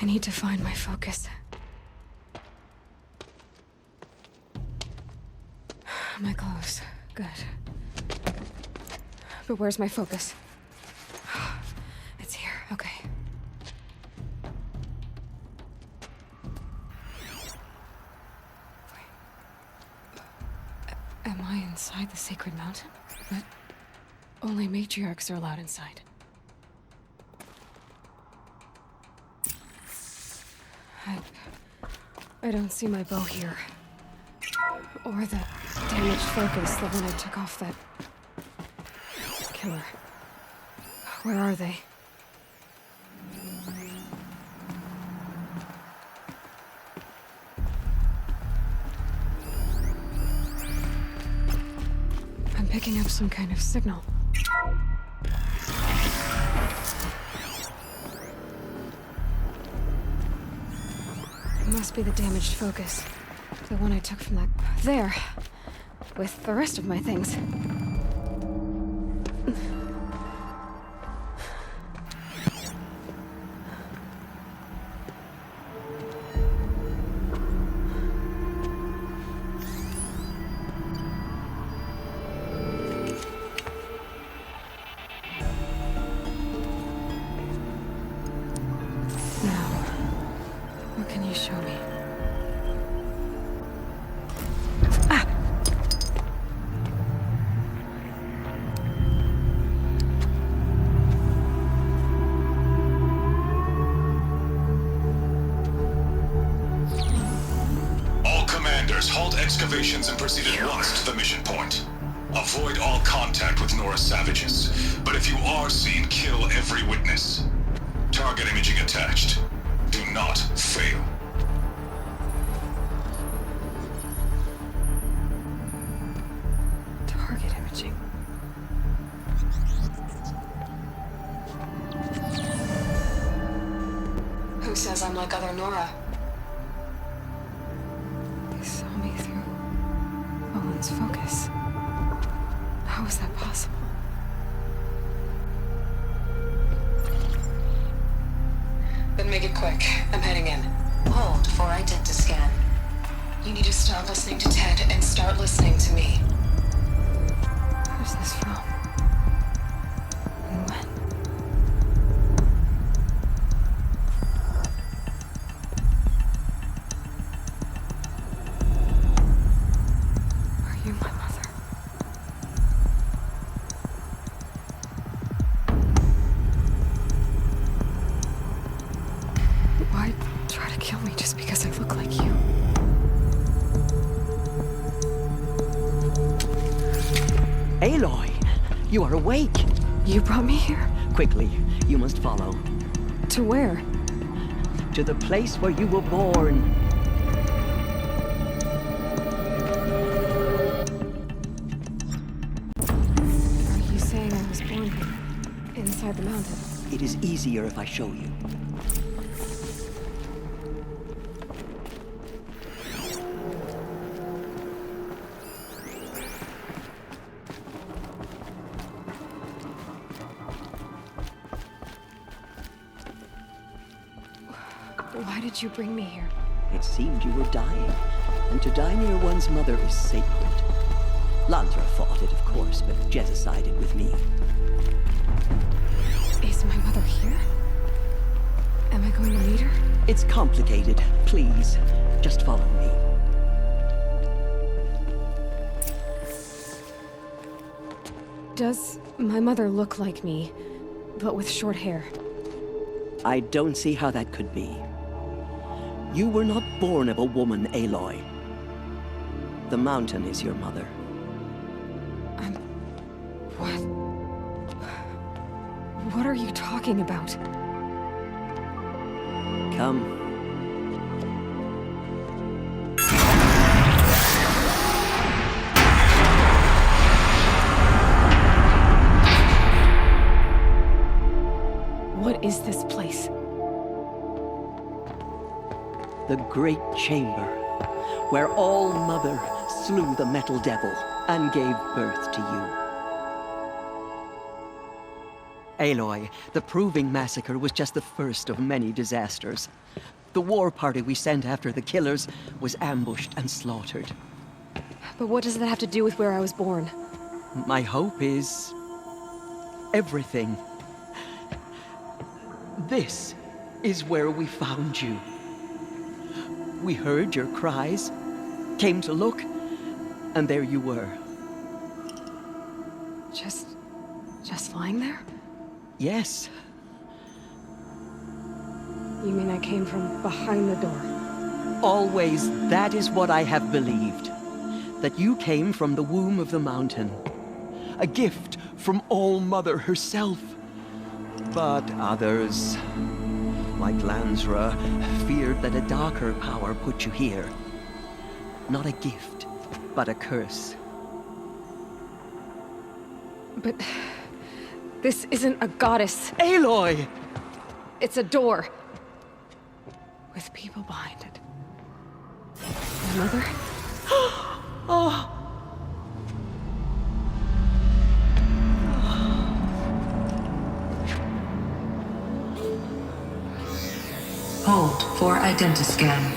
need to find my focus. My clothes. Good. But where's my focus? It's here. Okay. Am I inside the sacred mountain? But only matriarchs are allowed inside. I don't see my bow here. Or the damaged focus, the one I took off that killer. Where are they? I'm picking up some kind of signal. It must be the damaged focus. The one I took from that... There! With the rest of my things. Now, what can you show me? Halt excavations and proceed at once to the mission point. Avoid all contact with Nora savages, but if you are seen, kill every witness. Target imaging attached. Do not fail. Target imaging. Who says I'm like other Nora? Focus. How is that possible? Then make it quick. I'm heading in. Hold for identi scan. You need to stop listening to Ted and start listening to me. Who's this from? And when? Are you my mother? Why try to kill me just because I look like you? Aloy, you are awake. You brought me here? Quickly, you must follow. To where? To the place where you were born. Are you saying I was born here? Inside the mountain? It is easier if I show you. Why did you bring me here? It seemed you were dying, and to die near one's mother is sacred. Lantra fought it, of course, but Jetta sided with me. Is my mother here? Am I going to meet her? It's complicated. Please, just follow me. Does my mother look like me, but with short hair? I don't see how that could be. You were not born of a woman, Aloy. The mountain is your mother. What? What are you talking about? Come. What is this place? The great chamber, where All Mother slew the metal devil and gave birth to Aloy, the Proving Massacre was just the first of many disasters. The war party we sent after the killers was ambushed and slaughtered. But what does that have to do with where I was born? My hope is... everything. This is where we found you. We heard your cries, came to look, and there you were. Just lying there? Yes. You mean I came from behind the door? Always that is what I have believed. That you came from the womb of the mountain. A gift from All-Mother herself. But others, like Lansra, feared that a darker power put you here. Not a gift, but a curse. But... this isn't a goddess. Aloy! It's a door. With people behind it. My mother? Oh! Hold for identiscan.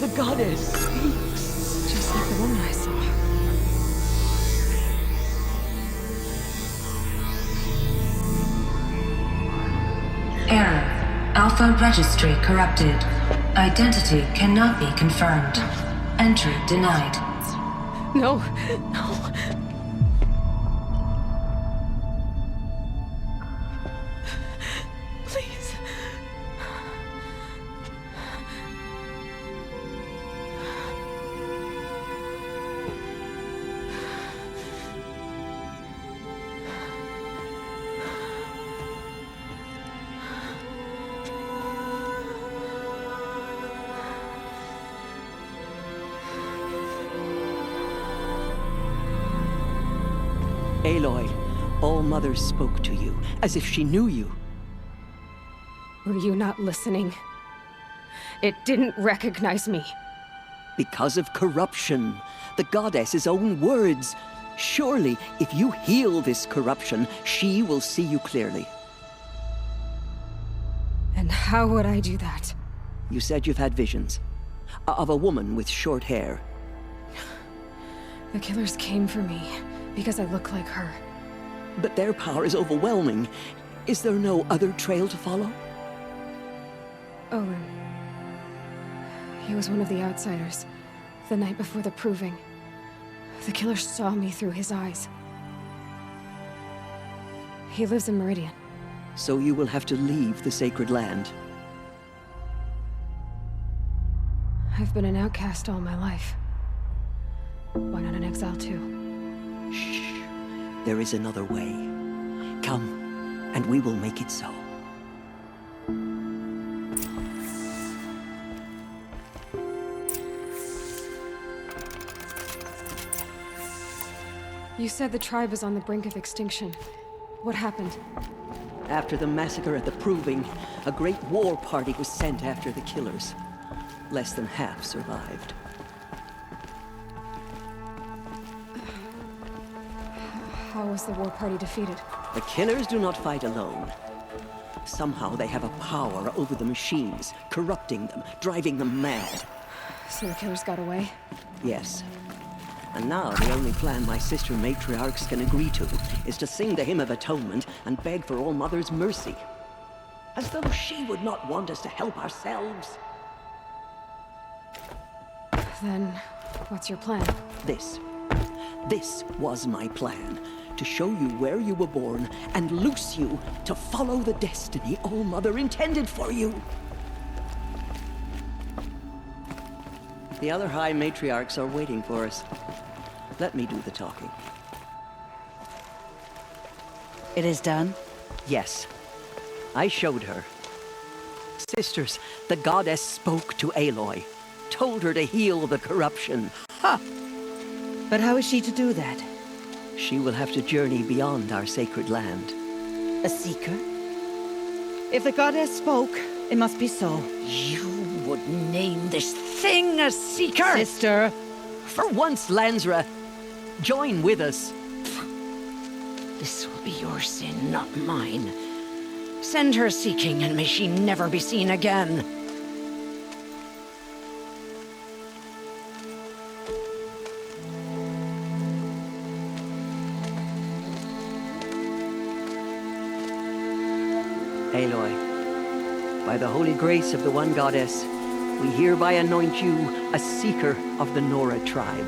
The goddess speaks. Just like the woman I saw. Error. Alpha registry corrupted. Identity cannot be confirmed. Entry denied. No, no. Please. Aloy, All-Mother spoke to you, as if she knew you. Were you not listening? It didn't recognize me. Because of corruption. The goddess's own words. Surely, if you heal this corruption, she will see you clearly. And how would I do that? You said you've had visions. Of a woman with short hair. The killers came for me because I look like her. But their power is overwhelming. Is there no other trail to follow? Owen. He was one of the outsiders. The night before the Proving. The killer saw me through his eyes. He lives in Meridian. So you will have to leave the sacred land. I've been an outcast all my life. Why not an exile too? Shh. There is another way. Come, and we will make it so. You said the tribe is on the brink of extinction. What happened? After the massacre at the Proving, a great war party was sent after the killers. Less than half survived. How was the war party defeated? The killers do not fight alone. Somehow they have a power over the machines, corrupting them, driving them mad. So the killers got away? Yes. And now the only plan my sister matriarchs can agree to is to sing the Hymn of Atonement and beg for All-Mother's mercy. As though she would not want us to help ourselves. Then, what's your plan? This was my plan. To show you where you were born and loose you to follow the destiny All-Mother intended for you. The other High Matriarchs are waiting for us. Let me do the talking. It is done? Yes. I showed her. Sisters, the goddess spoke to Aloy. Told her to heal the corruption. Ha! But how is she to do that? She will have to journey beyond our sacred land. A seeker? If the goddess spoke, it must be so. You would name this thing a seeker? Sister! For once, Lansra, join with us. The This will be your sin, not mine. Send her seeking, and may she never be seen again. Aloy, by the holy grace of the One Goddess, we hereby anoint you a seeker of the Nora tribe.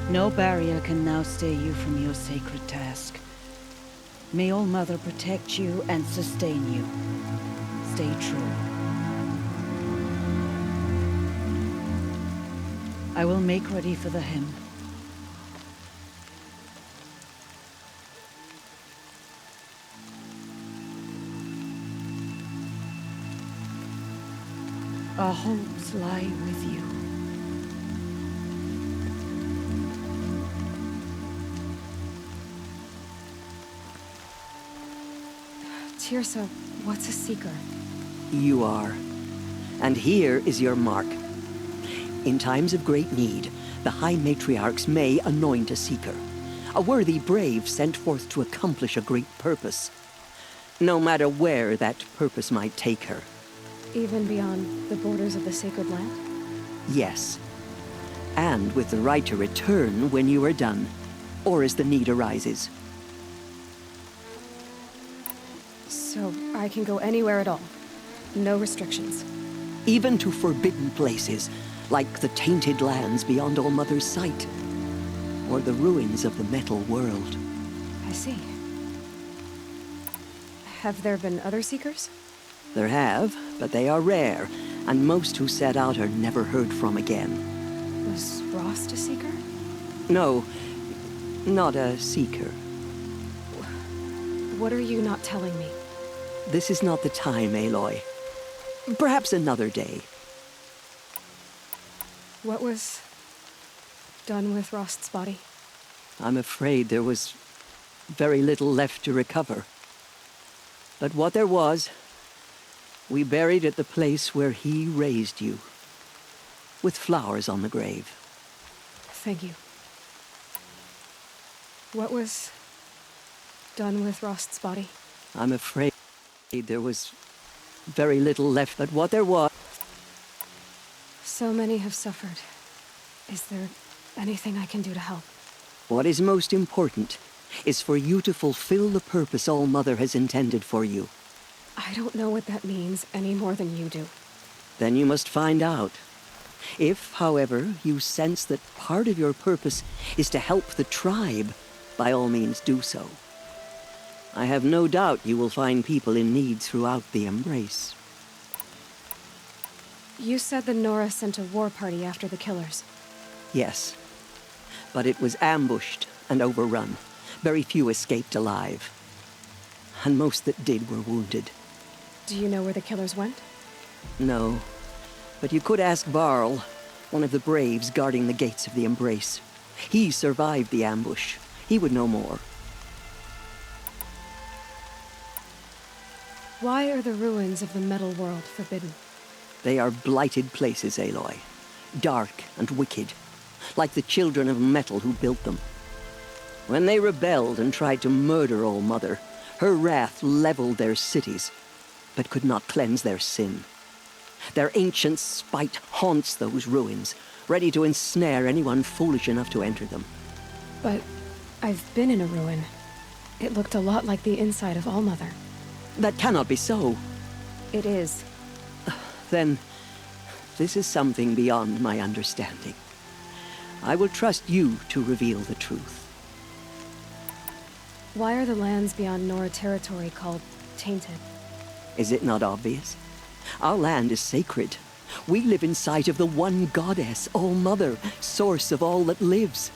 No barrier can now stay you from your sacred task. May All Mother protect you and sustain you. Stay true. I will make ready for the hymn. Our hopes lie with you. Tirsa, what's a seeker? You are. And here is your mark. In times of great need, the High Matriarchs may anoint a seeker. A worthy brave sent forth to accomplish a great purpose. No matter where that purpose might take her. Even beyond the borders of the sacred land? Yes. And with the right to return when you are done, or as the need arises. So I can go anywhere at all? No restrictions? Even to forbidden places, like the tainted lands beyond All Mother's sight, or the ruins of the metal world. I see. Have there been other seekers? There have, but they are rare, and most who set out are never heard from again. Was Rost a seeker? No, not a seeker. What are you not telling me? This is not the time, Aloy. Perhaps another day. What was done with Rost's body? I'm afraid there was very little left to recover. But what there was, we buried at the place where he raised you, with flowers on the grave. Thank you. What was done with Rost's body? I'm afraid there was very little left, but what there was... So many have suffered. Is there anything I can do to help? What is most important is for you to fulfill the purpose All Mother has intended for you. I don't know what that means any more than you do. Then you must find out. If, however, you sense that part of your purpose is to help the tribe, by all means do so. I have no doubt you will find people in need throughout the Embrace. You said the Nora sent a war party after the killers. Yes. But it was ambushed and overrun. Very few escaped alive. And most that did were wounded. Do you know where the killers went? No. But you could ask Varl, one of the braves guarding the gates of the Embrace. He survived the ambush. He would know more. Why are the ruins of the metal world forbidden? They are blighted places, Aloy. Dark and wicked. Like the children of metal who built them. When they rebelled and tried to murder All Mother, her wrath leveled their cities, but could not cleanse their sin. Their ancient spite haunts those ruins, ready to ensnare anyone foolish enough to enter them. But I've been in a ruin. It looked a lot like the inside of All Mother. That cannot be so. It is. Then, this is something beyond my understanding. I will trust you to reveal the truth. Why are the lands beyond Nora territory called tainted? Is it not obvious? Our land is sacred. We live in sight of the One Goddess, All Mother, source of all that lives.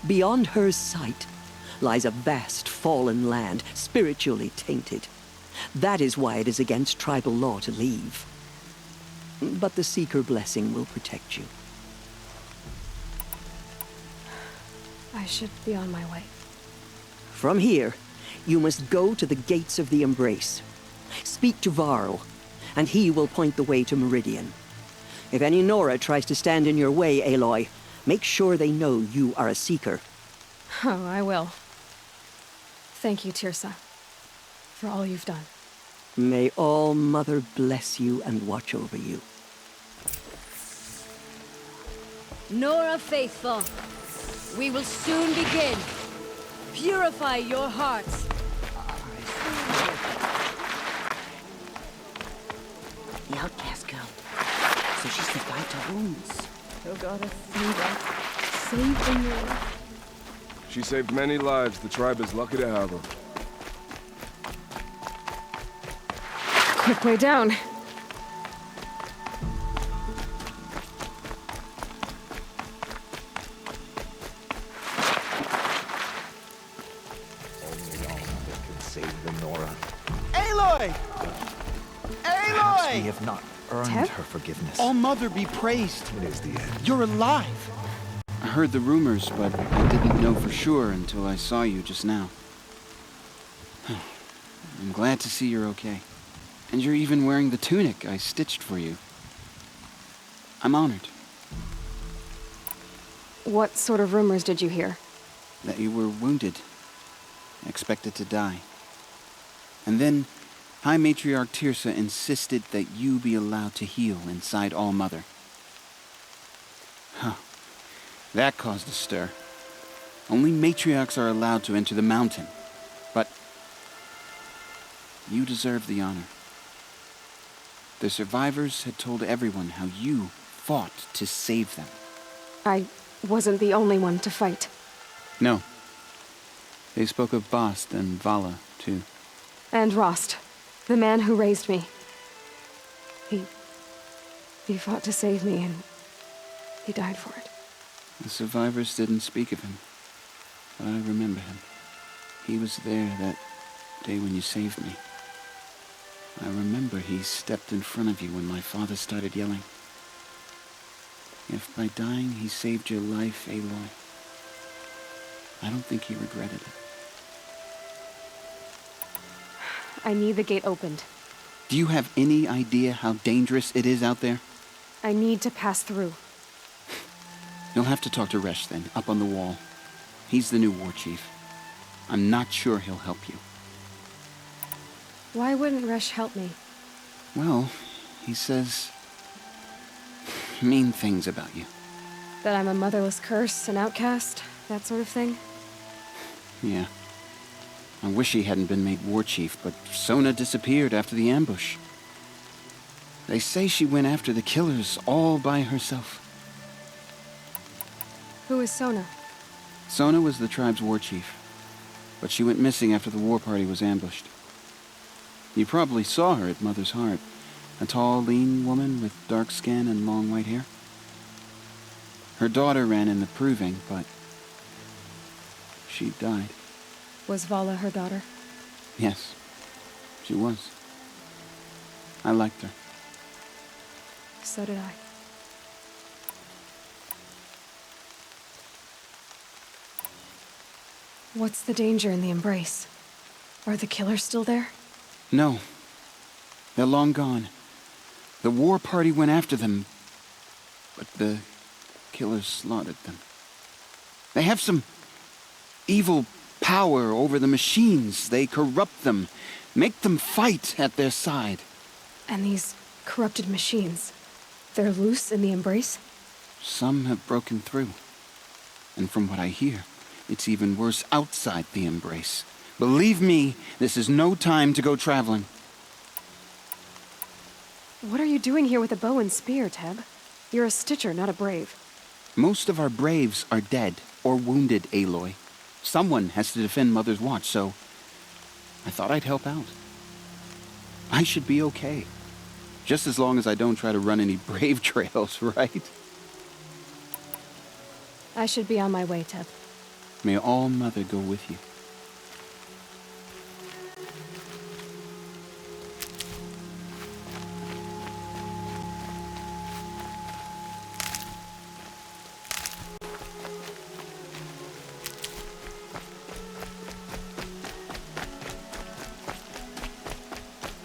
Beyond her sight lies a vast fallen land, spiritually tainted. That is why it is against tribal law to leave. But the Seeker blessing will protect you. I should be on my way. From here, you must go to the gates of the Embrace. Speak to Varl, and he will point the way to Meridian. If any Nora tries to stand in your way, Aloy, make sure they know you are a Seeker. Oh, I will. Thank you, Tirsa, for all you've done. May All Mother bless you and watch over you. Nora Faithful, we will soon begin. Purify your hearts. The outcast girl. So she survived her wounds. Oh goddess, save us. Save the Nora. She saved many lives. The tribe is lucky to have her. Quick way down. Save the Nora. Aloy! Perhaps we Aloy! have not earned Teb? her forgiveness. All Mother be praised. It is the end. You're alive. I heard the rumors, but I didn't know for sure until I saw you just now. I'm glad to see you're okay. And you're even wearing the tunic I stitched for you. I'm honored What sort of rumors did you hear? that you were wounded, expected to die. And then High Matriarch Tirsa insisted that you be allowed to heal inside All Mother. Huh. That caused a stir. Only matriarchs are allowed to enter the mountain. But you deserve the honor. The survivors had told everyone how you fought to save them. I wasn't the only one to fight. No. They spoke of Bast and Vala, too. And Rost, the man who raised me. He fought to save me, and he died for it. The survivors didn't speak of him, but I remember him. He was there that day when you saved me. I remember he stepped in front of you when my father started yelling. If by dying he saved your life, Aloy, I don't think he regretted it. I need the gate opened. Do you have any idea how dangerous it is out there? I need to pass through. You'll have to talk to Resh then, up on the wall. He's the new war chief. I'm not sure he'll help you. Why wouldn't Resh help me? Well, he says mean things about you. That I'm a motherless curse, an outcast, that sort of thing? Yeah. I wish he hadn't been made war chief, but Sona disappeared after the ambush. They say she went after the killers all by herself. Who is Sona? Sona was the tribe's war chief, but she went missing after the war party was ambushed. You probably saw her at Mother's Heart. A tall, lean woman with dark skin and long white hair. Her daughter ran in the proving, but she died. Was Vala her daughter? Yes, she was. I liked her. So did I. What's the danger in the embrace? Are the killers still there? No. They're long gone. The war party went after them, but the killers slaughtered them. They have some evil power over the machines. They corrupt them, make them fight at their side. And these corrupted machines, they're loose in the embrace? Some have broken through. And from what I hear, it's even worse outside the embrace. Believe me, this is no time to go traveling. What are you doing here with a bow and spear, Teb? You're a Stitcher, not a Brave. Most of our Braves are dead or wounded, Aloy. Someone has to defend Mother's Watch, so I thought I'd help out. I should be okay. Just as long as I don't try to run any Brave trails, right? I should be on my way, Teb. May All Mother go with you.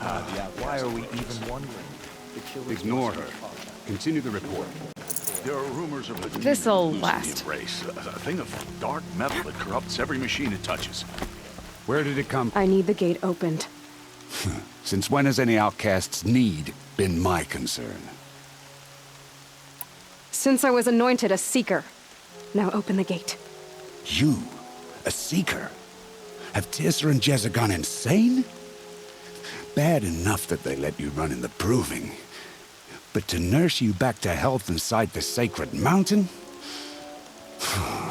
Why are we even wondering? Ignore her. Continue the report. There are rumors of a This'll demon last. hallucinating race, a thing of dark metal that corrupts every machine it touches. Where did it come? I need the gate opened. Since when has any outcast's need been my concern? Since I was anointed a seeker. Now open the gate. You, a seeker? Have Tissa and Jezza gone insane? Bad enough that they let you run in the proving. But to nurse you back to health inside the sacred mountain?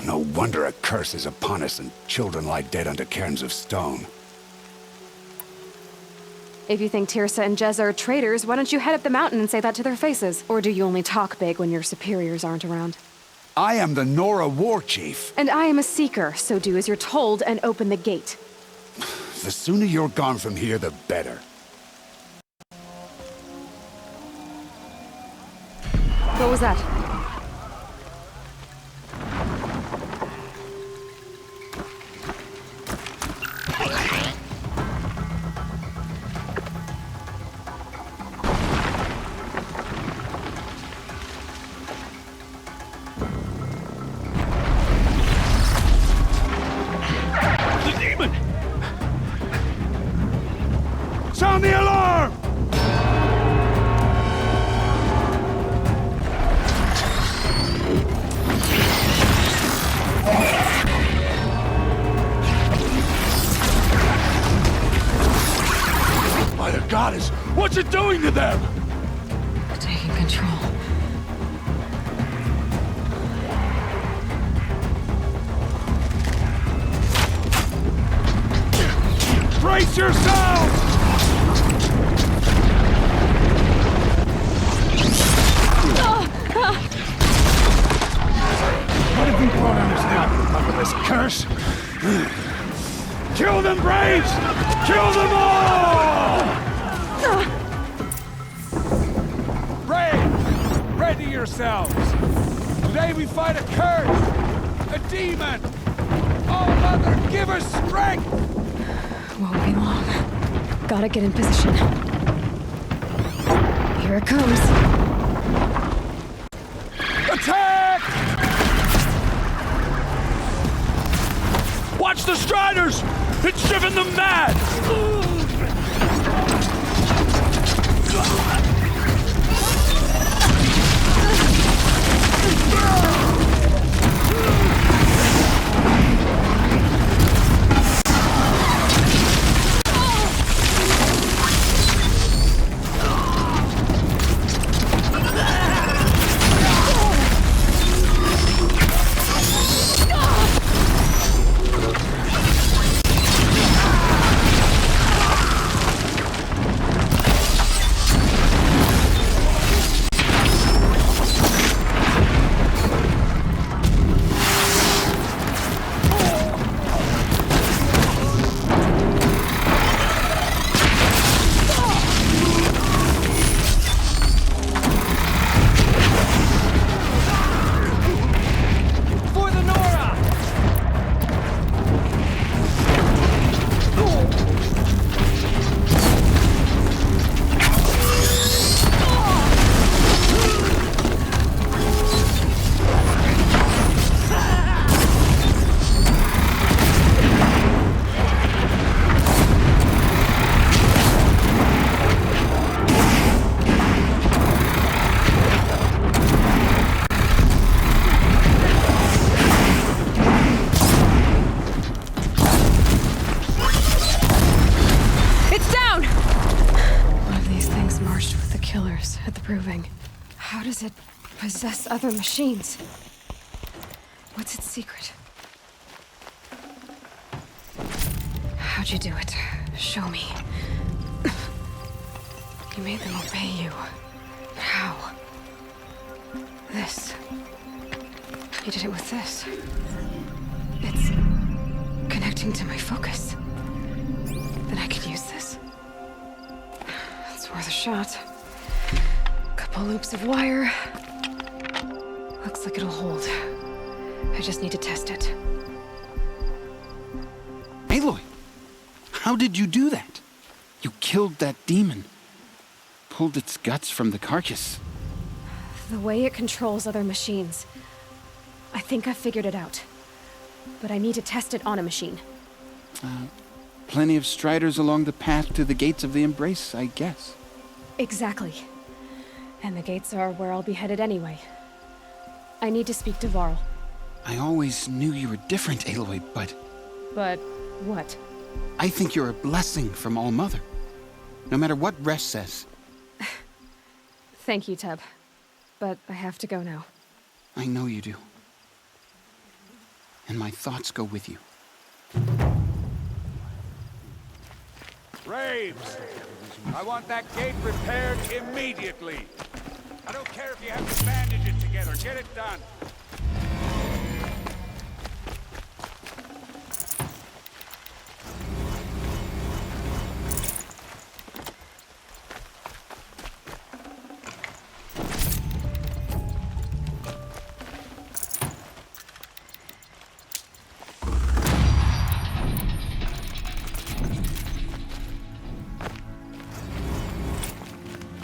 No wonder a curse is upon us and children lie dead under cairns of stone. If you think Tirsa and Jezza are traitors, why don't you head up the mountain and say that to their faces? Or do you only talk big when your superiors aren't around? I am the Nora war chief. And I am a seeker, so do as you're told and open the gate. The sooner you're gone from here, the better. What was that? The demon! Sound the alarm! By the goddess, what's it doing to them? Taking control. Brace yourselves! What have we brought on us now? Up with this curse? Kill them, Braves! Kill them all! Braves! Ready yourselves! Today we fight a curse! A demon! Oh, Mother, give us strength! Won't be long. Gotta get in position. Here it comes. Attack! Watch the Striders! It's driven them mad! How does it possess other machines? What's its secret? How'd you do it? Show me. You made them obey you. How? This. You did it with this. It's connecting to my focus. Then I can use this. It's worth a shot. Couple loops of wire. Looks like it'll hold. I just need to test it. Aloy, how did you do that? You killed that demon. Pulled its guts from the carcass. The way it controls other machines. I think I've figured it out. But I need to test it on a machine. Plenty of striders along the path to the gates of the Embrace, I guess. Exactly. And the gates are where I'll be headed anyway. I need to speak to Varl. I always knew you were different, Aloy, but... But what? I think you're a blessing from All Mother. No matter what Resh says. Thank you, Teb. But I have to go now. I know you do. And my thoughts go with you. Braves! I want that gate repaired immediately. I don't care if you have to bandage it together. Get it done.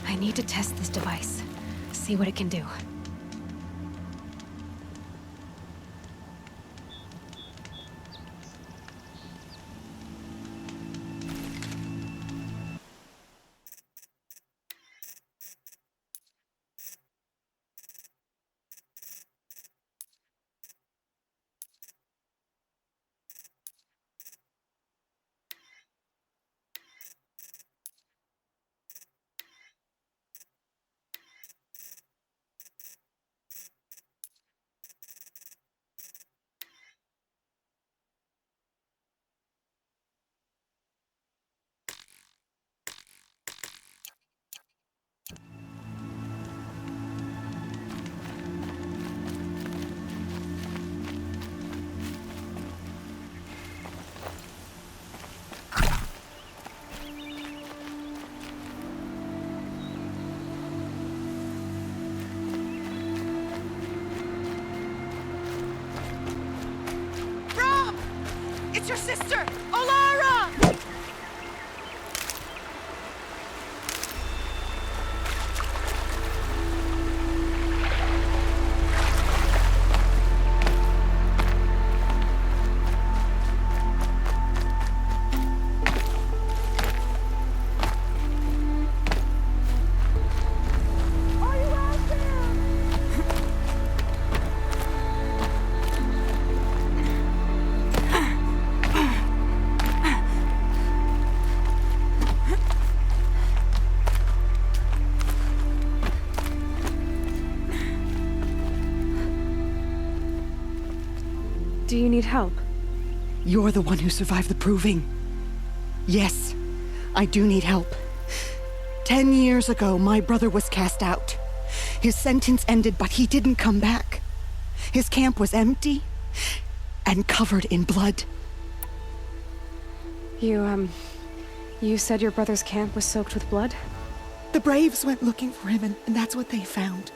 I need to test this device. See what it can do. It's your sister, Olara! Do you need help? You're the one who survived the proving. Yes, I do need help. 10 years ago, my brother was cast out. His sentence ended, but he didn't come back. His camp was empty and covered in blood. You said your brother's camp was soaked with blood? The Braves went looking for him, and that's what they found.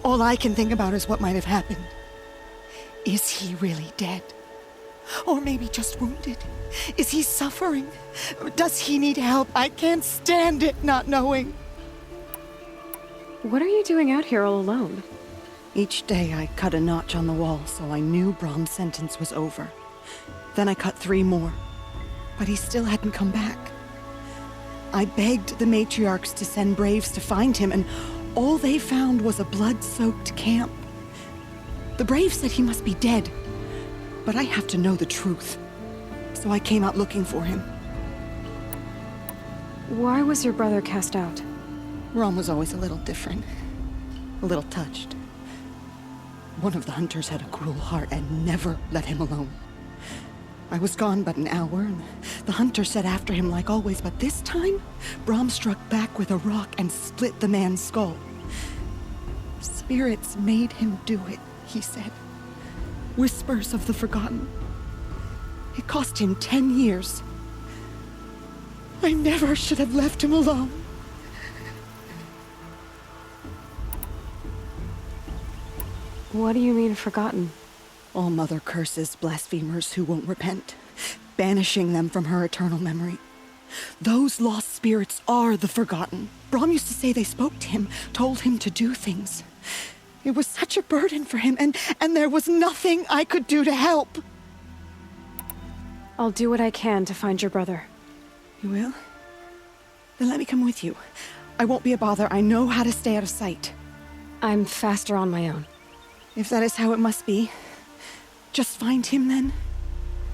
All I can think about is what might have happened. Is he really dead? Or maybe just wounded? Is he suffering? Does he need help? I can't stand it not knowing. What are you doing out here all alone? Each day I cut a notch on the wall so I knew Brom's sentence was over. Then I cut 3 more, but he still hadn't come back. I begged the matriarchs to send Braves to find him, and all they found was a blood-soaked camp. The Braves said he must be dead, but I have to know the truth. So I came out looking for him. Why was your brother cast out? Rom was always a little different. A little touched. One of the hunters had a cruel heart and never let him alone. I was gone but an hour, and the hunter set after him like always, but this time, Brom struck back with a rock and split the man's skull. Spirits made him do it, he said. Whispers of the forgotten. It cost him 10 years. I never should have left him alone. What do you mean, forgotten? All Mother curses blasphemers who won't repent, banishing them from her eternal memory. Those lost spirits are the forgotten. Brom used to say they spoke to him, told him to do things. It was such a burden for him, and there was nothing I could do to help. I'll do what I can to find your brother. You will? Then let me come with you. I won't be a bother. I know how to stay out of sight. I'm faster on my own. If that is how it must be, just find him then.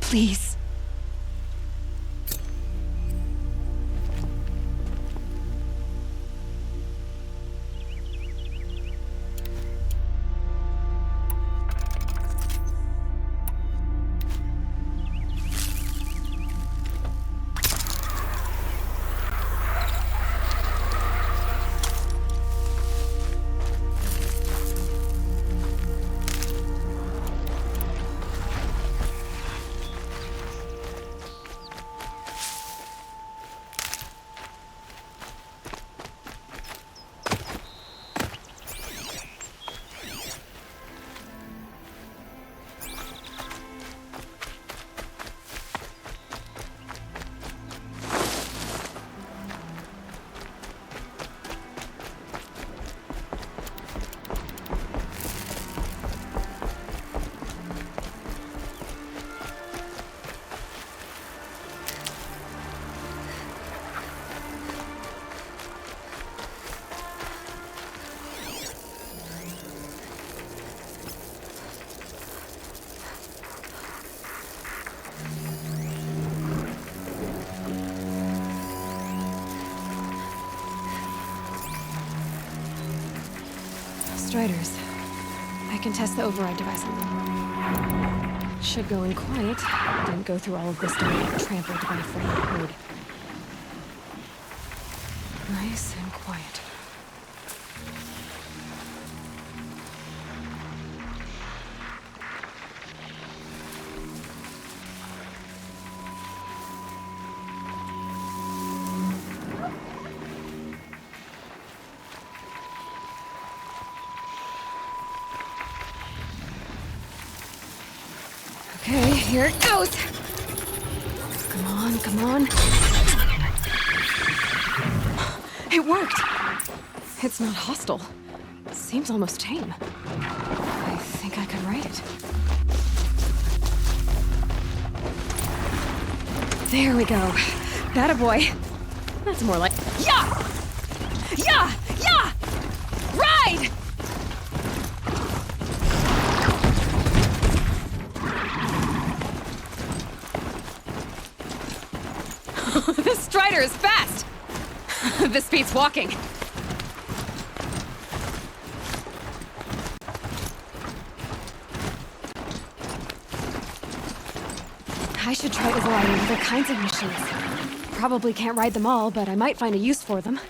Please. Striders. I can test the override device on them. Should go in quiet. Didn't go through all of this to be trampled by a friendly herd. Nice and quiet. Okay, here it goes! Come on, come on. It worked! It's not hostile. Seems almost tame. I think I could write it. There we go. That a boy. That's more like... Yeah! Yeah! Yeah! Ride! This Strider is fast! This beats walking. I should try overriding other kinds of machines. Probably can't ride them all, but I might find a use for them.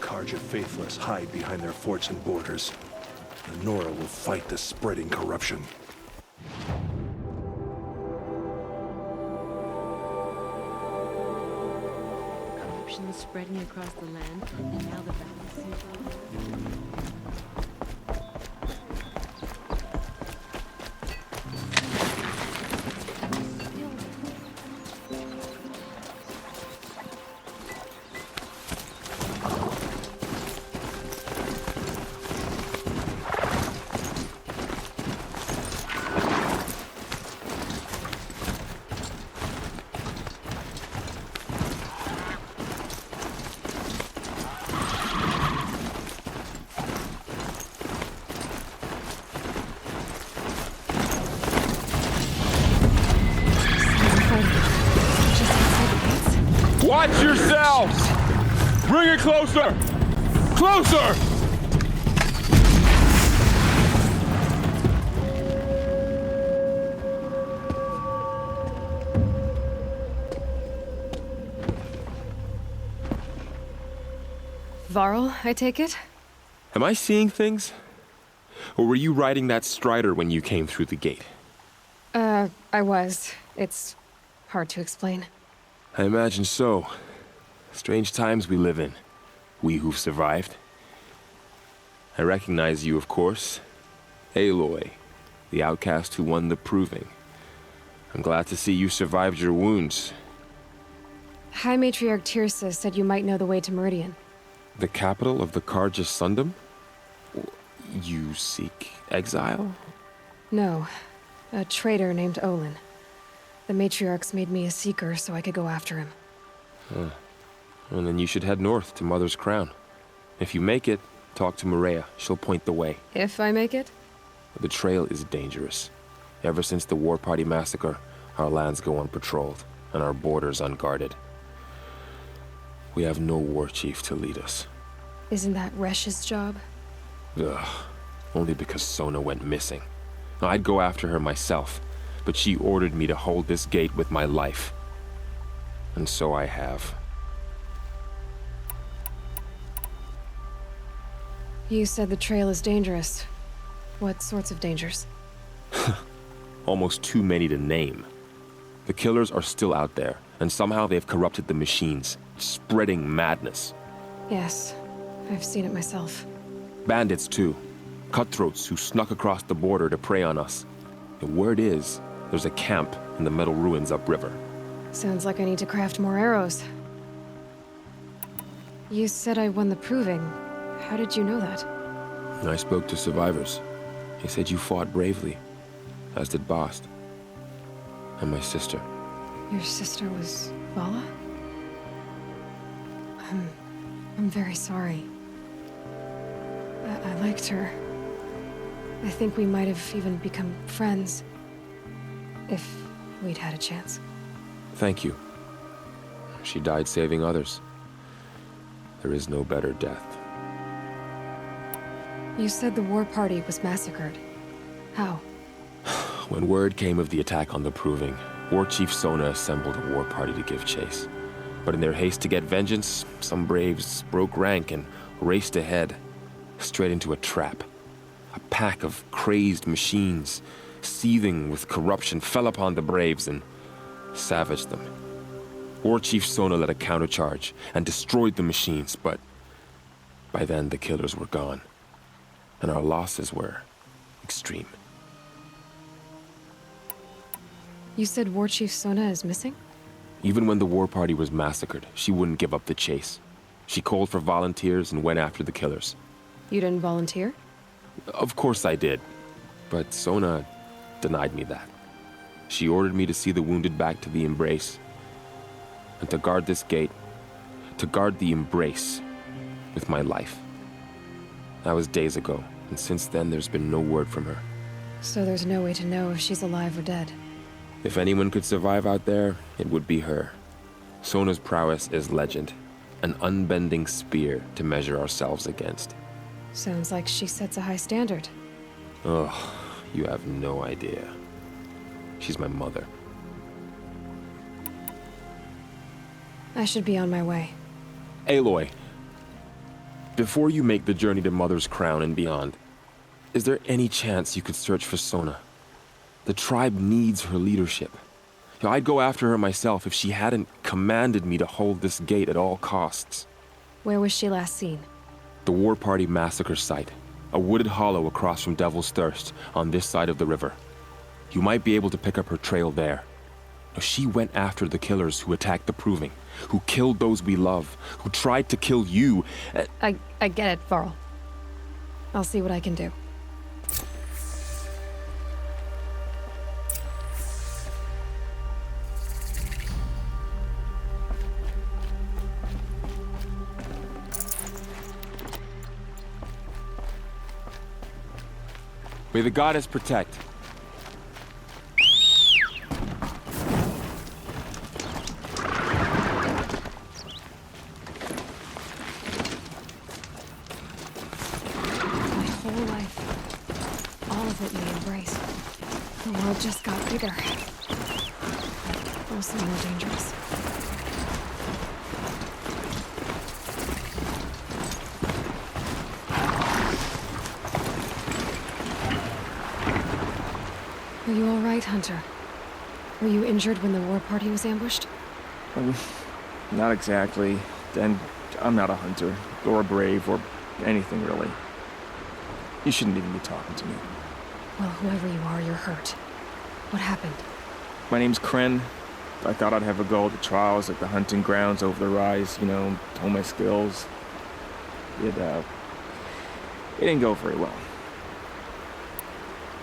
Carja faithless hide behind their forts and borders. The Nora will fight the spreading corruption. Corruption is spreading across the land, and now the battle seems over. Watch yourselves! Bring it closer! Closer! Varl, I take it? Am I seeing things? Or were you riding that Strider when you came through the gate? I was. It's hard to explain. I imagine so. Strange times we live in. We who've survived. I recognize you, of course. Aloy, the outcast who won the proving. I'm glad to see you survived your wounds. High Matriarch Tirsa said you might know the way to Meridian. The capital of the Carja Sundom? You seek exile? No. A traitor named Olin. The Matriarchs made me a seeker so I could go after him. Huh. And then you should head north to Mother's Crown. If you make it, talk to Maria. She'll point the way. If I make it? The trail is dangerous. Ever since the War Party massacre, our lands go unpatrolled, and our borders unguarded. We have no war chief to lead us. Isn't that Resh's job? Ugh. Only because Sona went missing. I'd go after her myself, but she ordered me to hold this gate with my life. And so I have. You said the trail is dangerous. What sorts of dangers? Almost too many to name. The killers are still out there, and somehow they've corrupted the machines, spreading madness. Yes, I've seen it myself. Bandits, too. Cutthroats who snuck across the border to prey on us. The word is, there's a camp in the metal ruins upriver. Sounds like I need to craft more arrows. You said I won the proving. How did you know that? I spoke to survivors. They said you fought bravely, as did Bast. And my sister. Your sister was Vala? I'm very sorry. I liked her. I think we might have even become friends. If we'd had a chance. Thank you. She died saving others. There is no better death. You said the war party was massacred. How? When word came of the attack on the Proving, War Chief Sona assembled a war party to give chase. But in their haste to get vengeance, some braves broke rank and raced ahead, straight into a trap. A pack of crazed machines, seething with corruption, fell upon the braves and savaged them. War Chief Sona led a countercharge and destroyed the machines, but by then the killers were gone, and our losses were extreme. You said War Chief Sona is missing? Even when the war party was massacred, she wouldn't give up the chase. She called for volunteers and went after the killers. You didn't volunteer? Of course I did, but Sona denied me that. She ordered me to see the wounded back to the Embrace, and to guard this gate, to guard the Embrace with my life. That was days ago, and since then there's been no word from her. So there's no way to know if she's alive or dead. If anyone could survive out there, it would be her. Sona's prowess is legend, an unbending spear to measure ourselves against. Sounds like she sets a high standard. Ugh, you have no idea. She's my mother. I should be on my way. Aloy, before you make the journey to Mother's Crown and beyond, is there any chance you could search for Sona? The tribe needs her leadership. I'd go after her myself if she hadn't commanded me to hold this gate at all costs. Where was she last seen? The War Party massacre site. A wooded hollow across from Devil's Thirst, on this side of the river. You might be able to pick up her trail there. She went after the killers who attacked the Proving, who killed those we love, who tried to kill you. I get it, Varl. I'll see what I can do. May the goddess protect. My whole life, all of it in the Embrace. The world just got bigger. Also more dangerous. Are you all right, Hunter? Were you injured when the war party was ambushed? Not exactly. And I'm not a hunter, or a brave, or anything really. You shouldn't even be talking to me. Well, whoever you are, you're hurt. What happened? My name's Kren. I thought I'd have a go at the trials at the hunting grounds over the rise, you know, hone my skills. It didn't go very well.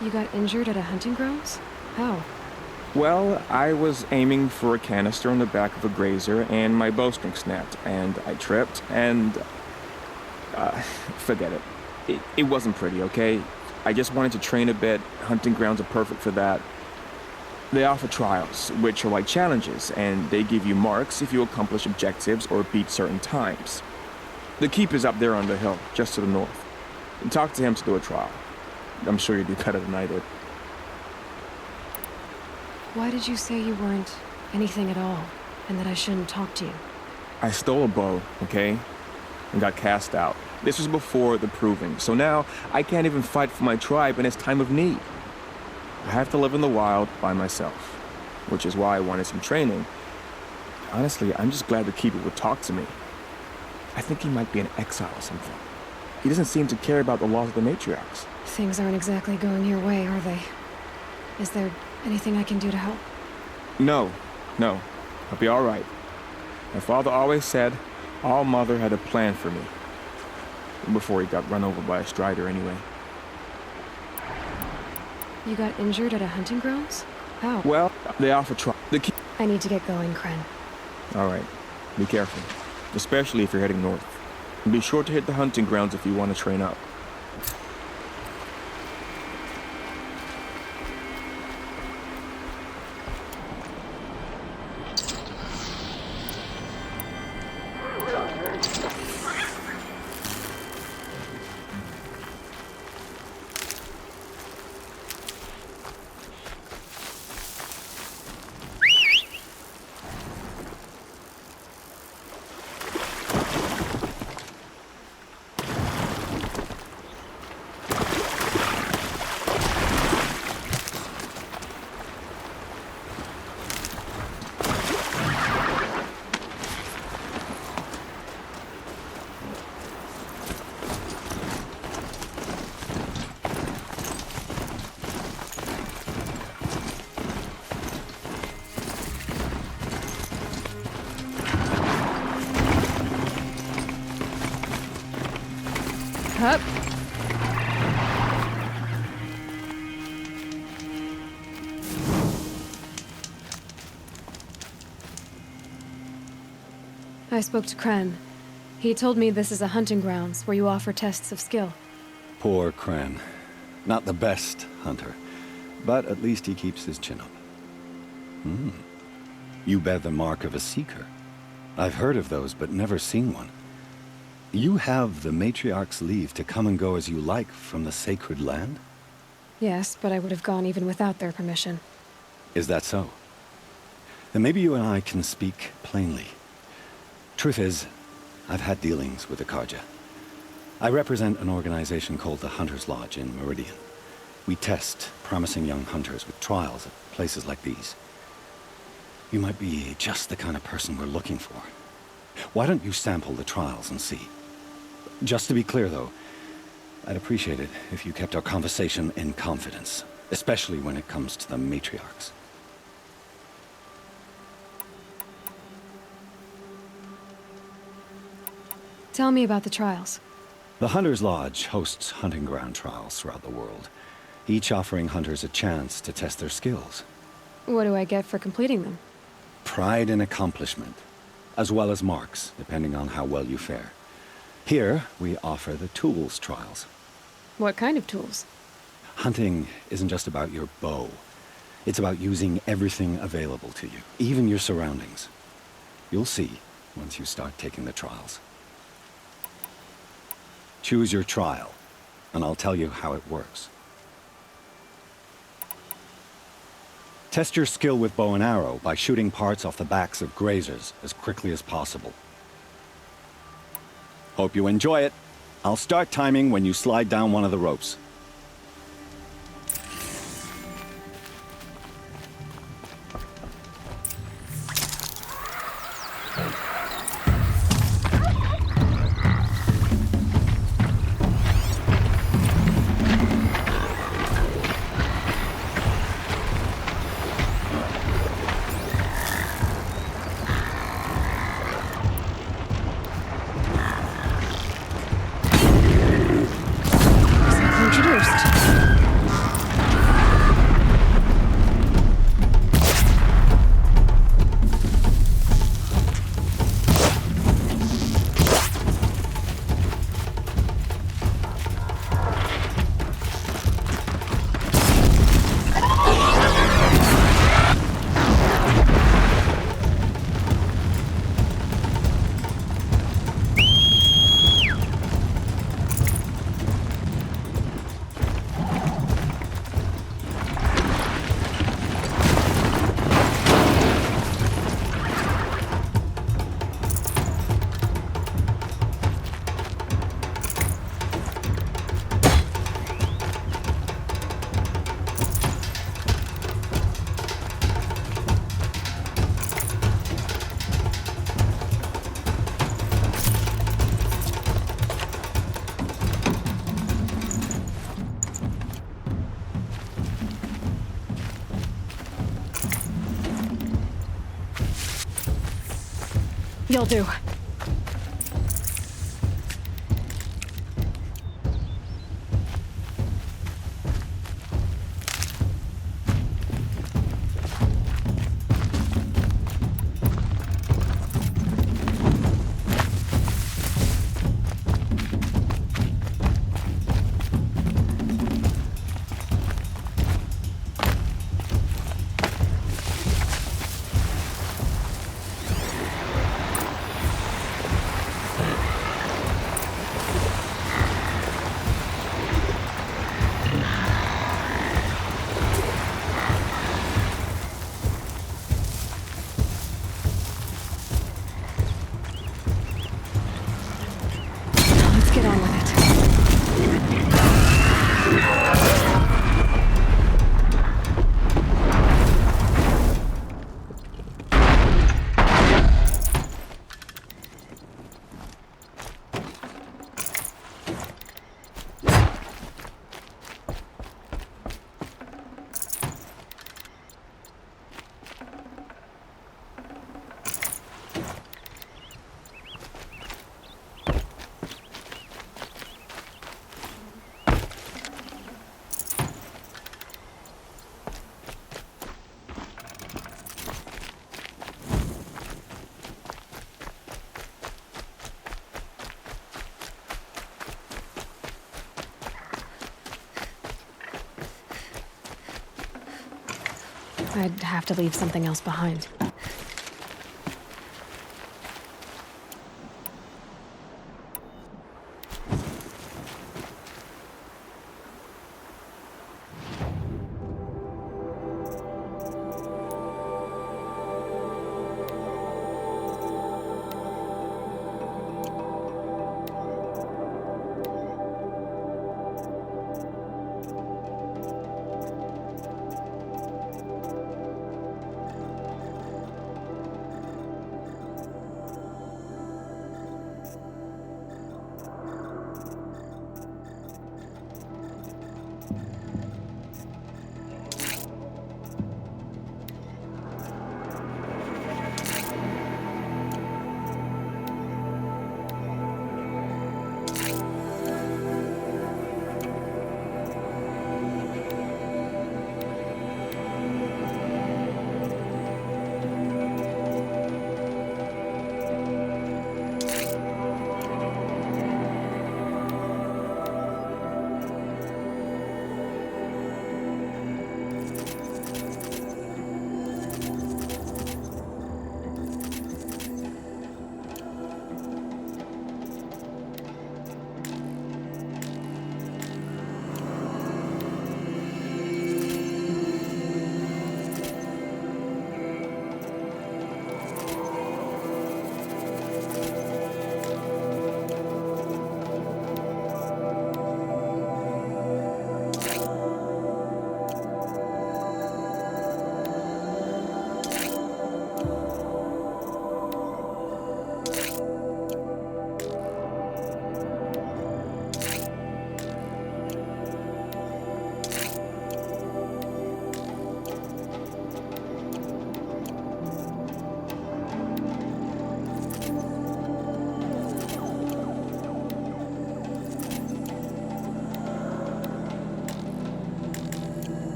You got injured at a hunting grounds? How? Well, I was aiming for a canister on the back of a grazer, and my bowstring snapped, and I tripped, and... forget it. It wasn't pretty, okay? I just wanted to train a bit. Hunting grounds are perfect for that. They offer trials, which are like challenges, and they give you marks if you accomplish objectives or beat certain times. The keep is up there on the hill, just to the north. Talk to him to do a trial. I'm sure you'd do better than I did. Why did you say you weren't anything at all, and that I shouldn't talk to you? I stole a bow, okay? And got cast out. This was before the proving, so now I can't even fight for my tribe in its time of need. I have to live in the wild by myself, which is why I wanted some training. Honestly, I'm just glad the Keeper would talk to me. I think he might be in exile or something. He doesn't seem to care about the laws of the matriarchs. Things aren't exactly going your way, are they? Is there anything I can do to help? No. I'll be all right. My father always said All Mother had a plan for me. Before he got run over by a strider, anyway. You got injured at a hunting grounds? How? Well, they offer I need to get going, Kren. All right. Be careful. Especially if you're heading north. And be sure to hit the hunting grounds if you want to train up. Up. I spoke to Kren. He told me this is a hunting grounds where you offer tests of skill. Poor Kren. Not the best hunter, but at least he keeps his chin up. You bear the mark of a seeker. I've heard of those, but never seen one. You have the matriarch's leave to come and go as you like from the sacred land? Yes, but I would have gone even without their permission. Is that so? Then maybe you and I can speak plainly. Truth is, I've had dealings with the Karja. I represent an organization called the Hunter's Lodge in Meridian. We test promising young hunters with trials at places like these. You might be just the kind of person we're looking for. Why don't you sample the trials and see? Just to be clear, though, I'd appreciate it if you kept our conversation in confidence, especially when it comes to the matriarchs. Tell me about the trials. The Hunter's Lodge hosts hunting ground trials throughout the world, each offering hunters a chance to test their skills. What do I get for completing them? Pride in accomplishment, as well as marks, depending on how well you fare. Here, we offer the tools trials. What kind of tools? Hunting isn't just about your bow. It's about using everything available to you, even your surroundings. You'll see once you start taking the trials. Choose your trial, and I'll tell you how it works. Test your skill with bow and arrow by shooting parts off the backs of grazers as quickly as possible. Hope you enjoy it. I'll start timing when you slide down one of the ropes. You'll do. Let's get on with it. I'd have to leave something else behind.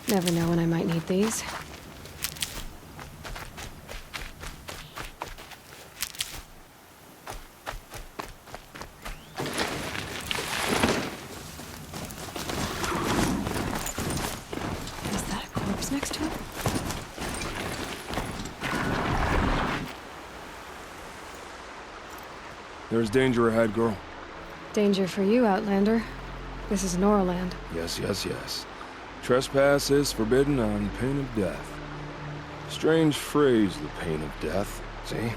Never know when I might need these. Is that a corpse next to it? There's danger ahead, girl. Danger for you, Outlander. This is Noraland. Yes, yes, yes. Trespass is forbidden on pain of death. Strange phrase, the pain of death. See?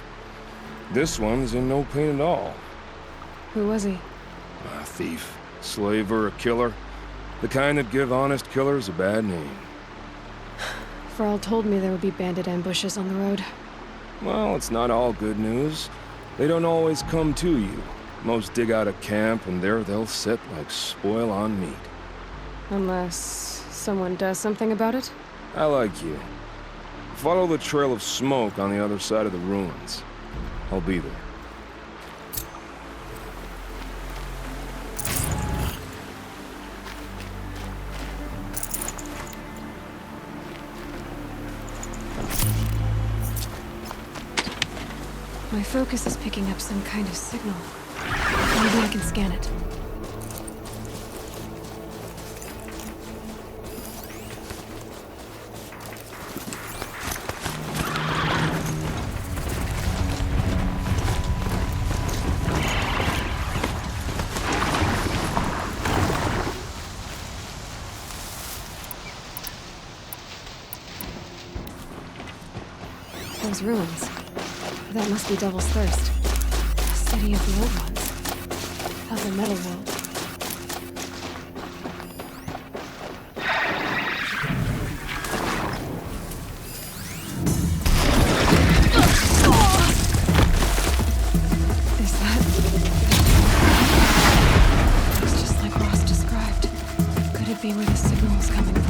This one's in no pain at all. Who was he? A thief, slaver, a killer. The kind that give honest killers a bad name. Frall told me there would be bandit ambushes on the road. Well, it's not all good news. They don't always come to you. Most dig out a camp, and there they'll sit like spoil on meat. Unless someone does something about it? I like you. Follow the trail of smoke on the other side of the ruins. I'll be there. My focus is picking up some kind of signal. Maybe I can scan it. Those ruins. That must be Devil's Thirst. The city of the old ones. Of the metal world. Is that... Looks just like Ross described. Could it be where the signal is coming from?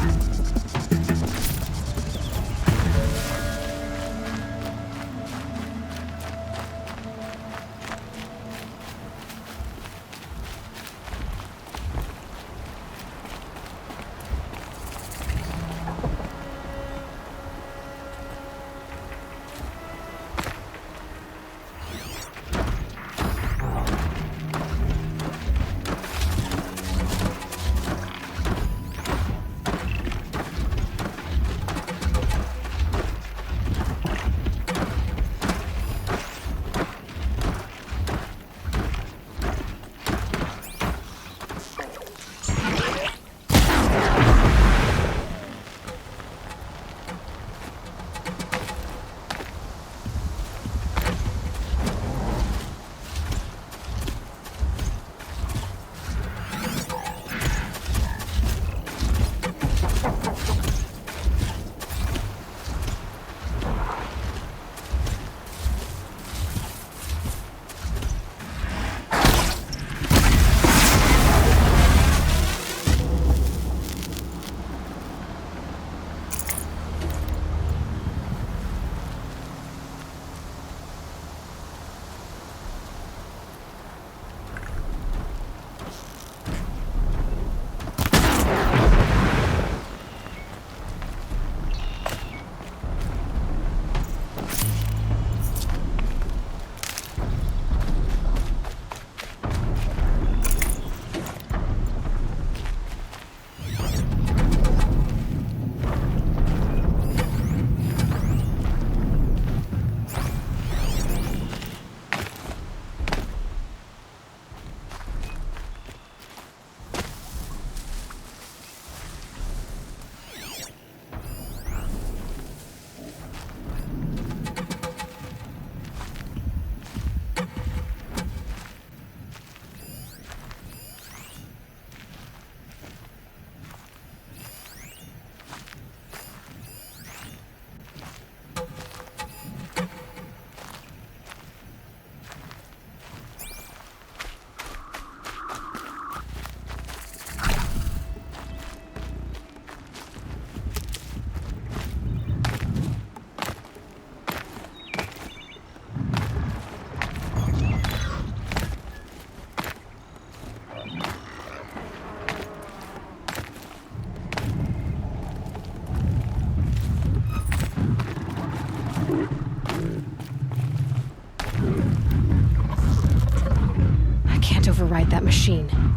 machine.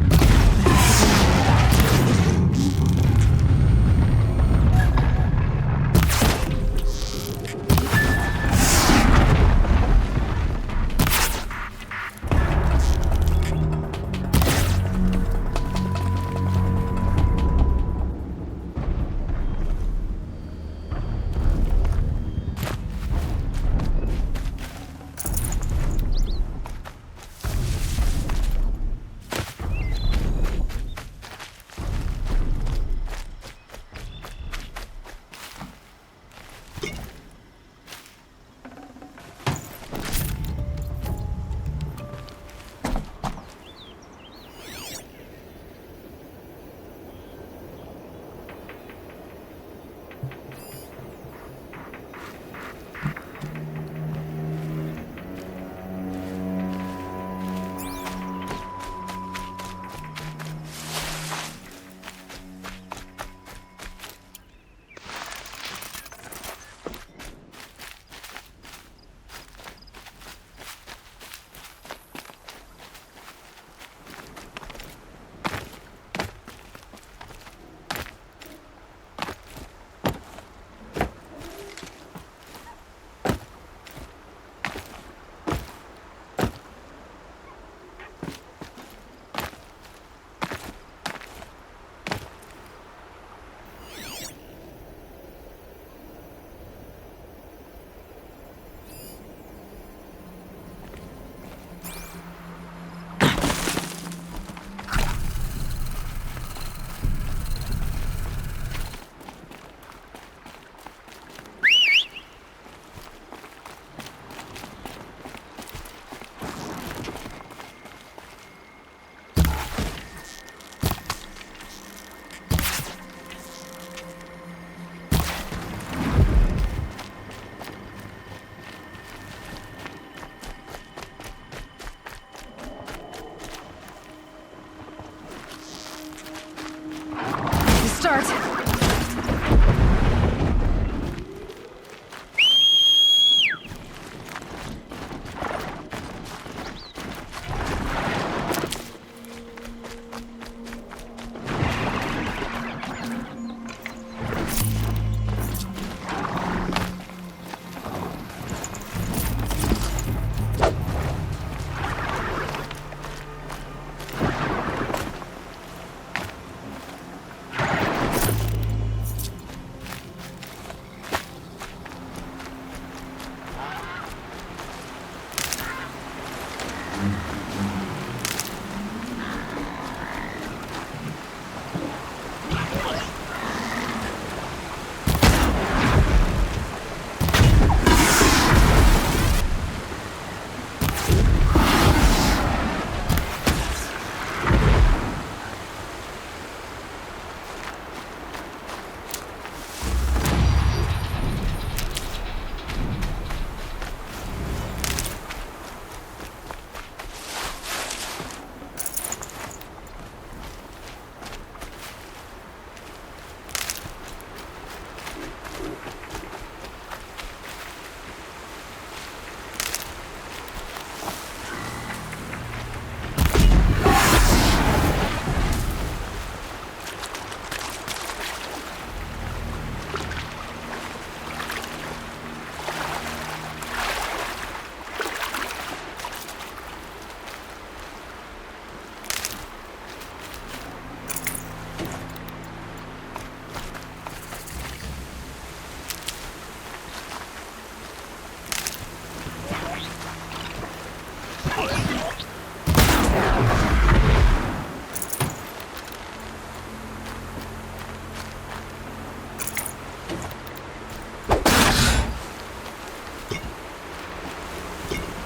Start.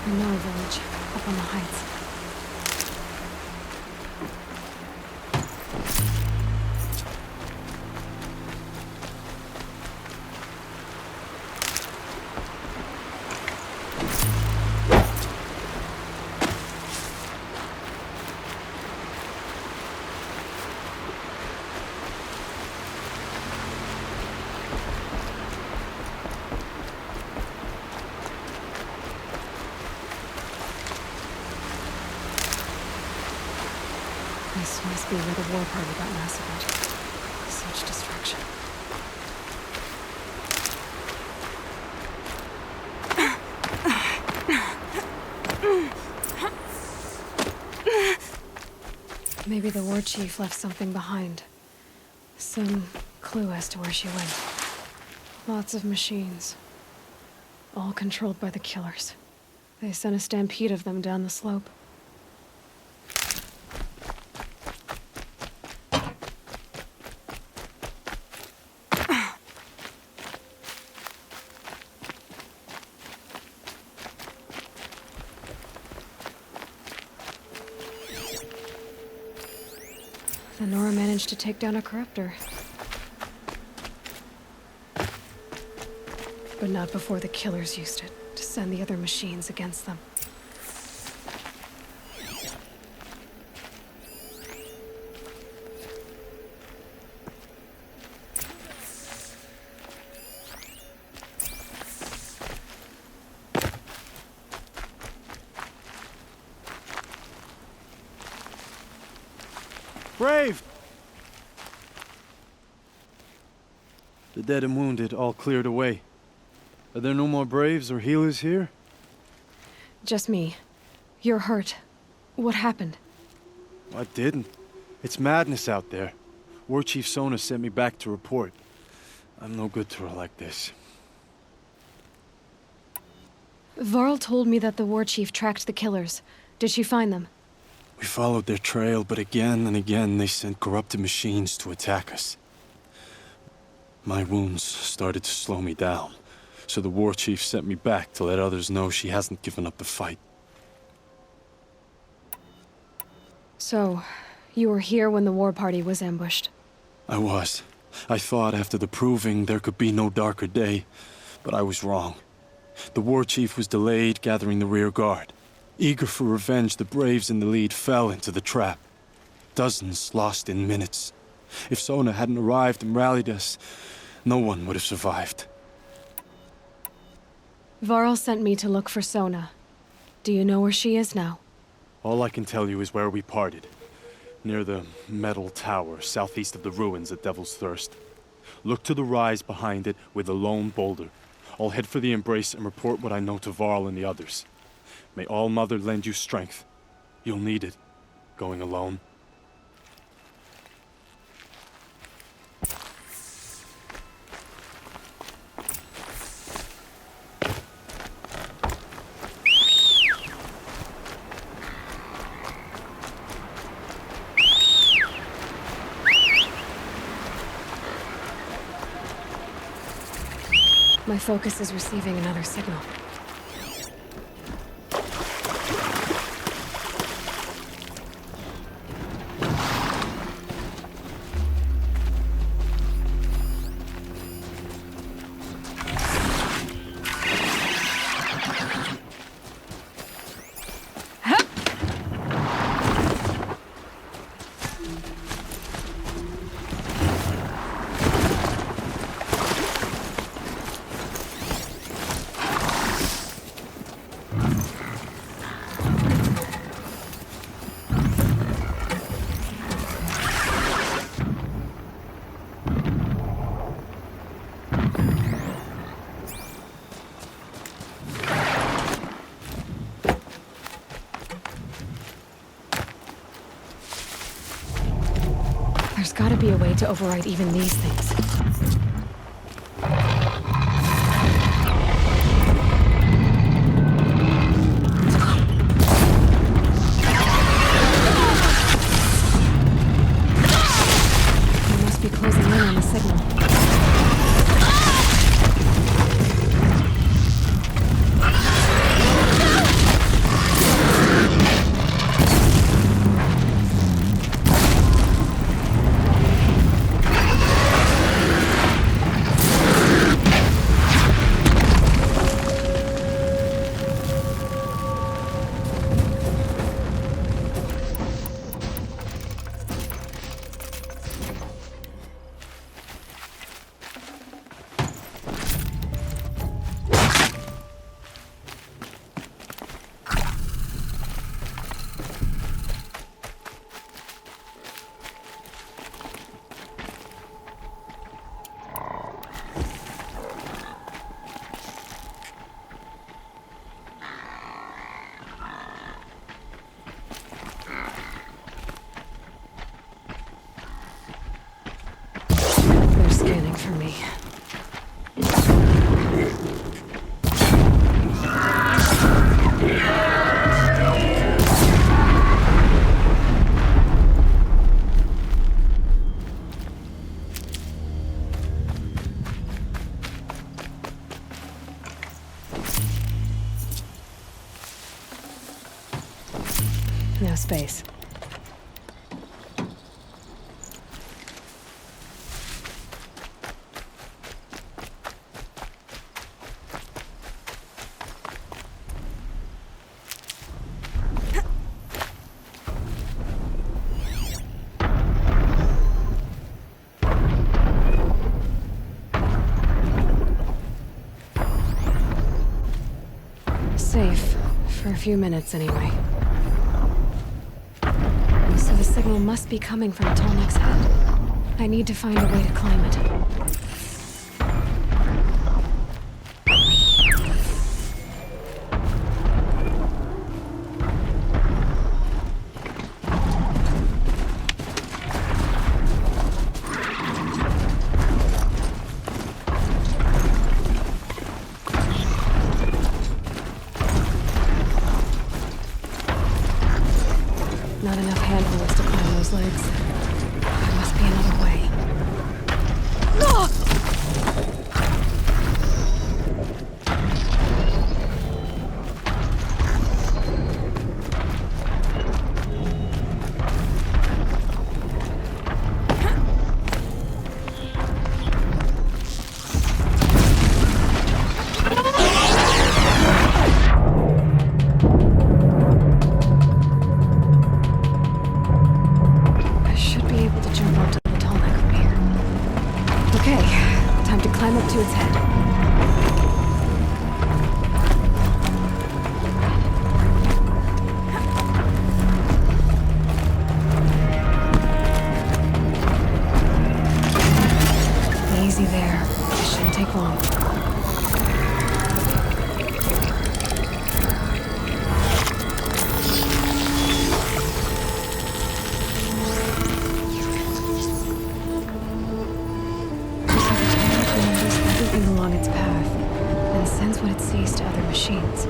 I know a village up on the heights. must be where the war party got massacred. Such distraction. Maybe the war chief left something behind. Some clue as to where she went. Lots of machines. All controlled by the killers. They sent a stampede of them down the slope. The Nora managed to take down a corruptor. But not before the killers used it to send the other machines against them. Brave! The dead and wounded all cleared away. Are there no more Braves or healers here? Just me. You're hurt. What happened? I didn't. It's madness out there. War Chief Sona sent me back to report. I'm no good to her like this. Varl told me that the war chief tracked the killers. Did she find them? We followed their trail, but again and again they sent corrupted machines to attack us. My wounds started to slow me down, so the war chief sent me back to let others know she hasn't given up the fight. So, you were here when the war party was ambushed? I was. I thought after the proving there could be no darker day, but I was wrong. The war chief was delayed gathering the rear guard. Eager for revenge, the Braves in the lead fell into the trap. Dozens lost in minutes. If Sona hadn't arrived and rallied us, no one would have survived. Varl sent me to look for Sona. Do you know where she is now? All I can tell you is where we parted. Near the metal tower, southeast of the ruins at Devil's Thirst. Look to the rise behind it with a lone boulder. I'll head for the embrace and report what I know to Varl and the others. May All Mother lend you strength. You'll need it, going alone. My focus is receiving another signal. There's gotta be a way to override even these things. They must be closing in on the signal. space. Safe. For a few minutes, anyway. So the signal must be coming from Tolnick's head. I need to find a way to climb it. Not enough handholds to climb those legs. There must be another way. Ah! I should be able to jump onto the Tolnick from here. Okay, time to climb up to its head. Easy there. This shouldn't take long. Remembers everything along its path and sends what it sees to other machines.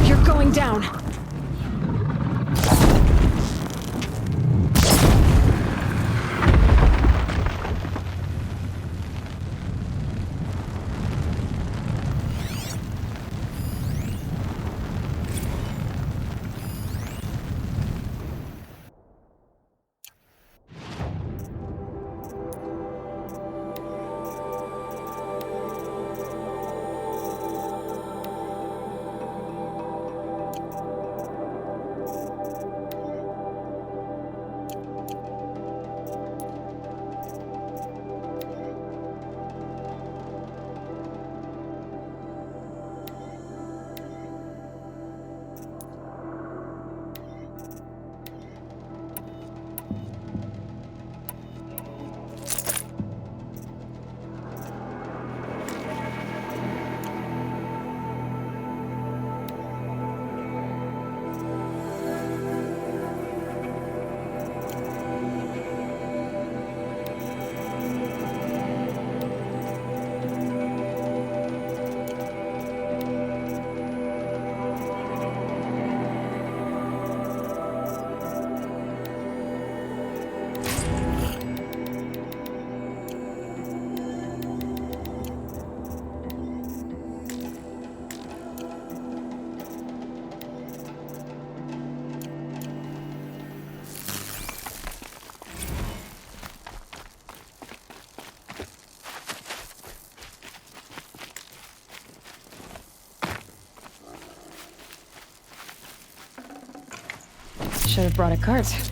You're going down. should have brought a cart.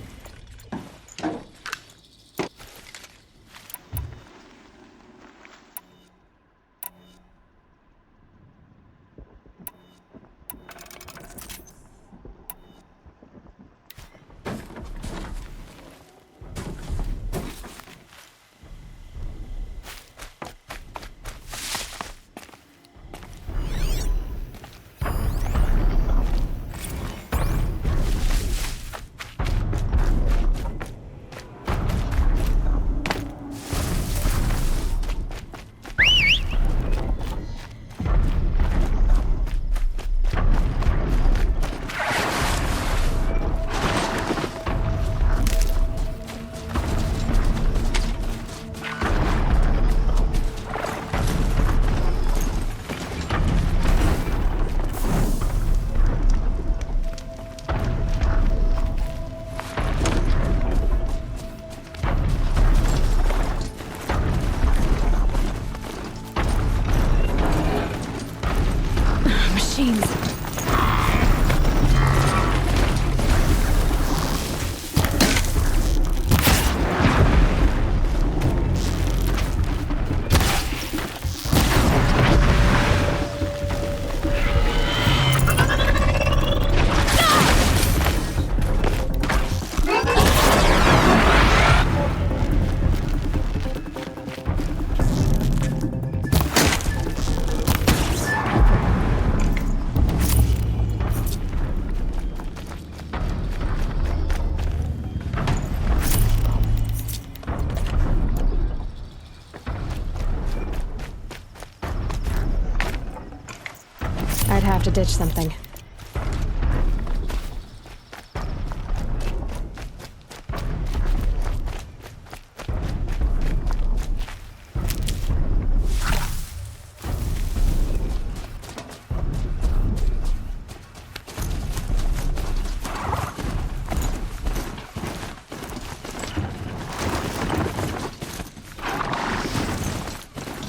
I'd have to ditch something.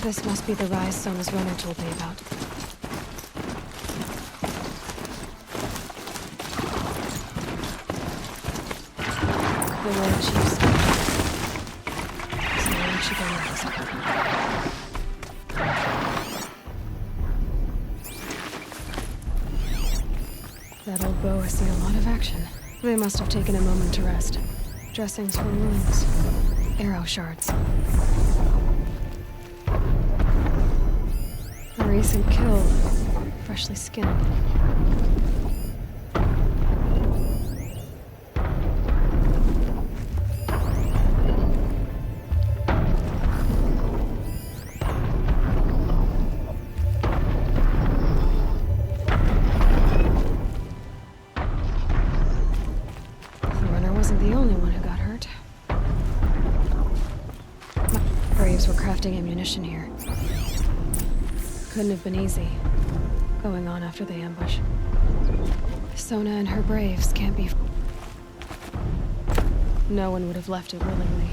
This must be the rise Sona's runner told me about. The War Chief's. So where'd she go next? That old bow has seen a lot of action. They must have taken a moment to rest. Dressings for wounds. Arrow shards. A recent kill. Freshly skinned. Ammunition here. Couldn't have been easy, going on after the ambush. Sona and her braves can't be... No one would have left it willingly.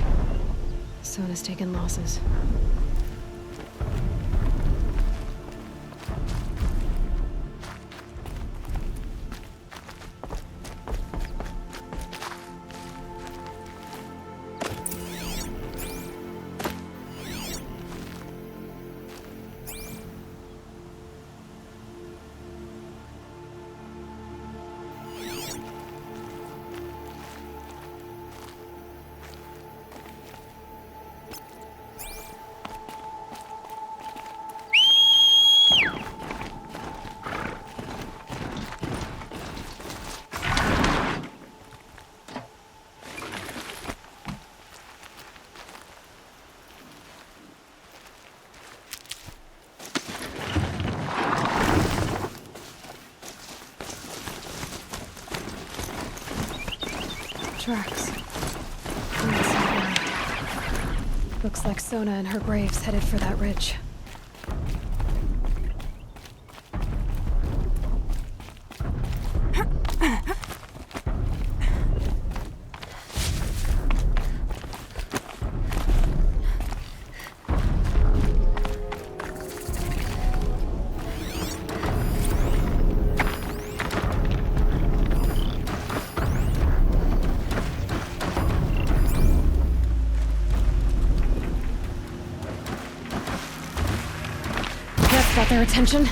Sona's taken losses. Tracks. Looks like Sona and her braves headed for that ridge. their attention.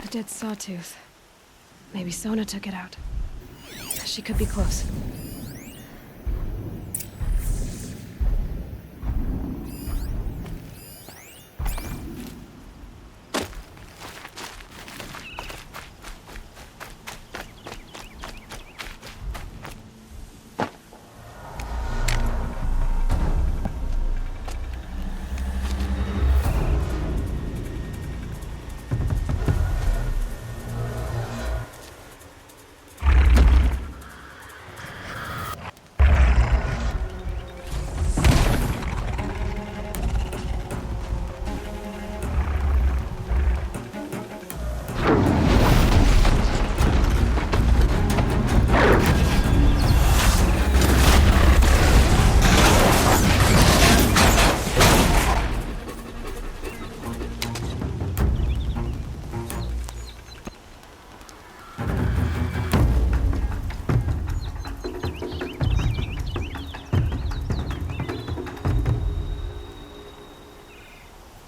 A dead sawtooth. Maybe Sona took it out. She could be close.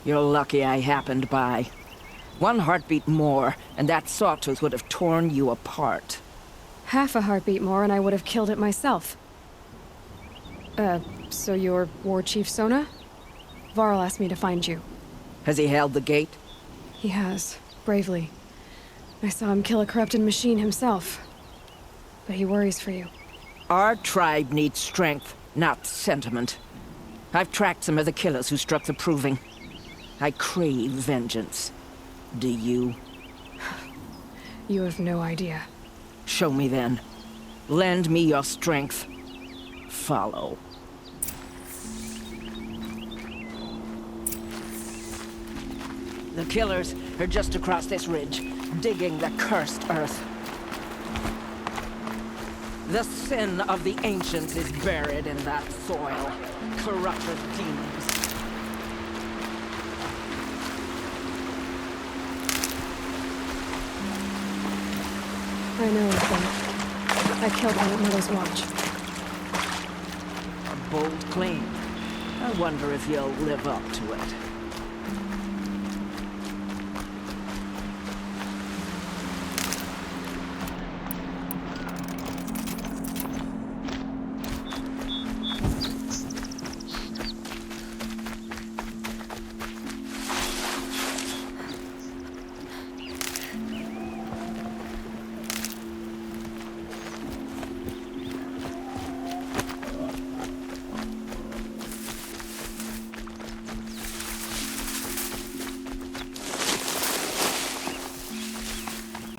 You're lucky I happened by. One heartbeat more, and that sawtooth would have torn you apart. Half a heartbeat more and I would have killed it myself. So you're War Chief Sona? Varl asked me to find you. Has he held the gate? He has, bravely. I saw him kill a corrupted machine himself. But he worries for you. Our tribe needs strength, not sentiment. I've tracked some of the killers who struck the Proving. I crave vengeance. Do you? You have no idea. Show me then. Lend me your strength. Follow. The killers are just across this ridge, digging the cursed earth. The sin of the ancients is buried in that soil. Corrupted demons. I know of them. I killed one at Mother's watch. A bold claim. I wonder if you'll live up to it.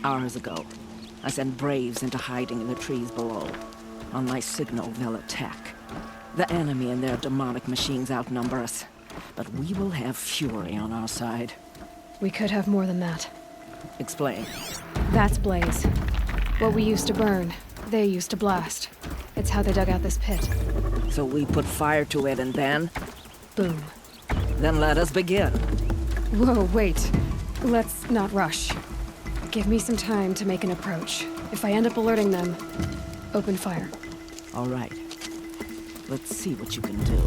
Hours ago, I sent Braves into hiding in the trees below. On my signal, they'll attack. The enemy and their demonic machines outnumber us, but we will have fury on our side. We could have more than that. Explain. That's Blaze. What we used to burn, they used to blast. It's how they dug out this pit. So we put fire to it and then? Boom. Then let us begin. Whoa, wait. Let's not rush. Give me some time to make an approach. If I end up alerting them, open fire. All right. Let's see what you can do.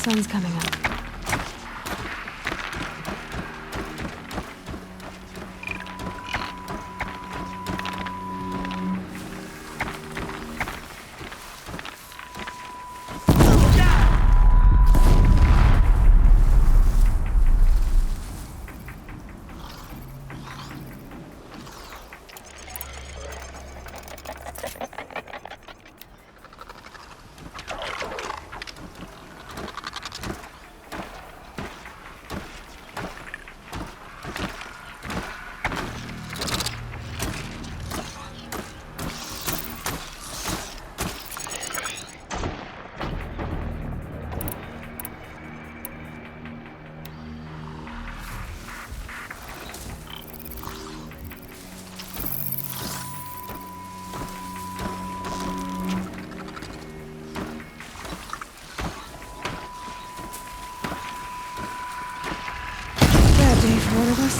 sun's coming up. Bad day for one of us.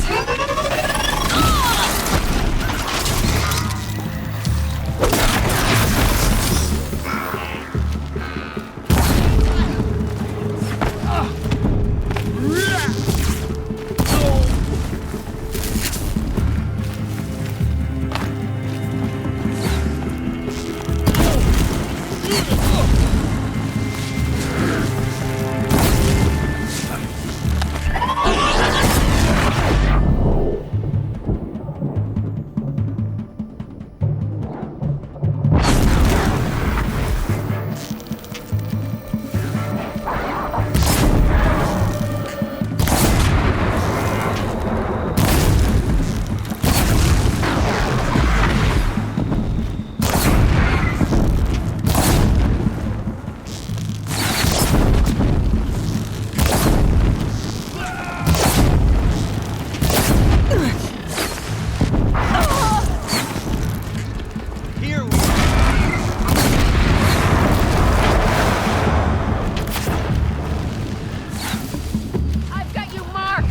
I've got you marked!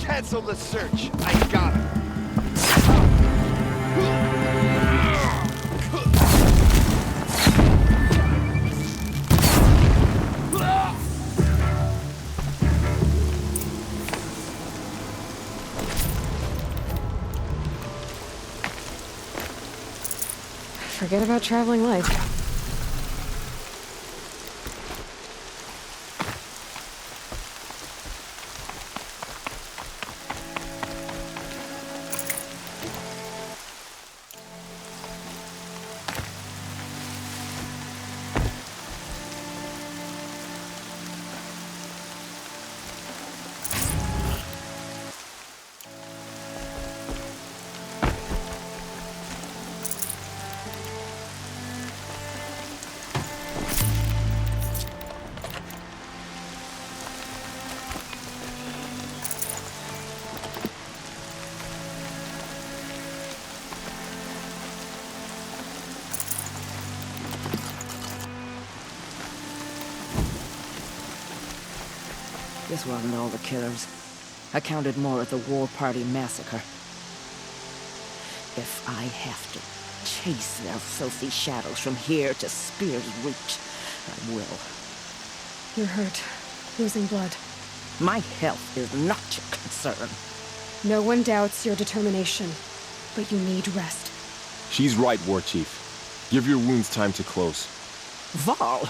Cancel the search. I got it. Forget about traveling light. This wasn't all the killers. I counted more at the War Party massacre. If I have to chase their filthy shadows from here to Spear's Reach, I will. You're hurt. Losing blood. My health is not your concern. No one doubts your determination, but you need rest. She's right, War Chief. Give your wounds time to close. Val,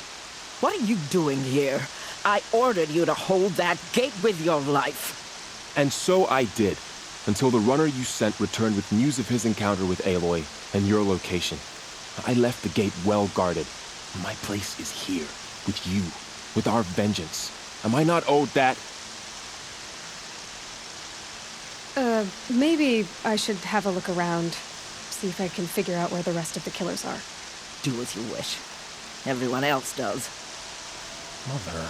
what are you doing here? I ordered you to hold that gate with your life. And so I did, until the runner you sent returned with news of his encounter with Aloy and your location. I left the gate well guarded. My place is here, with you, with our vengeance. Am I not owed that? Maybe I should have a look around, see if I can figure out where the rest of the killers are. Do as you wish. Everyone else does. Mother.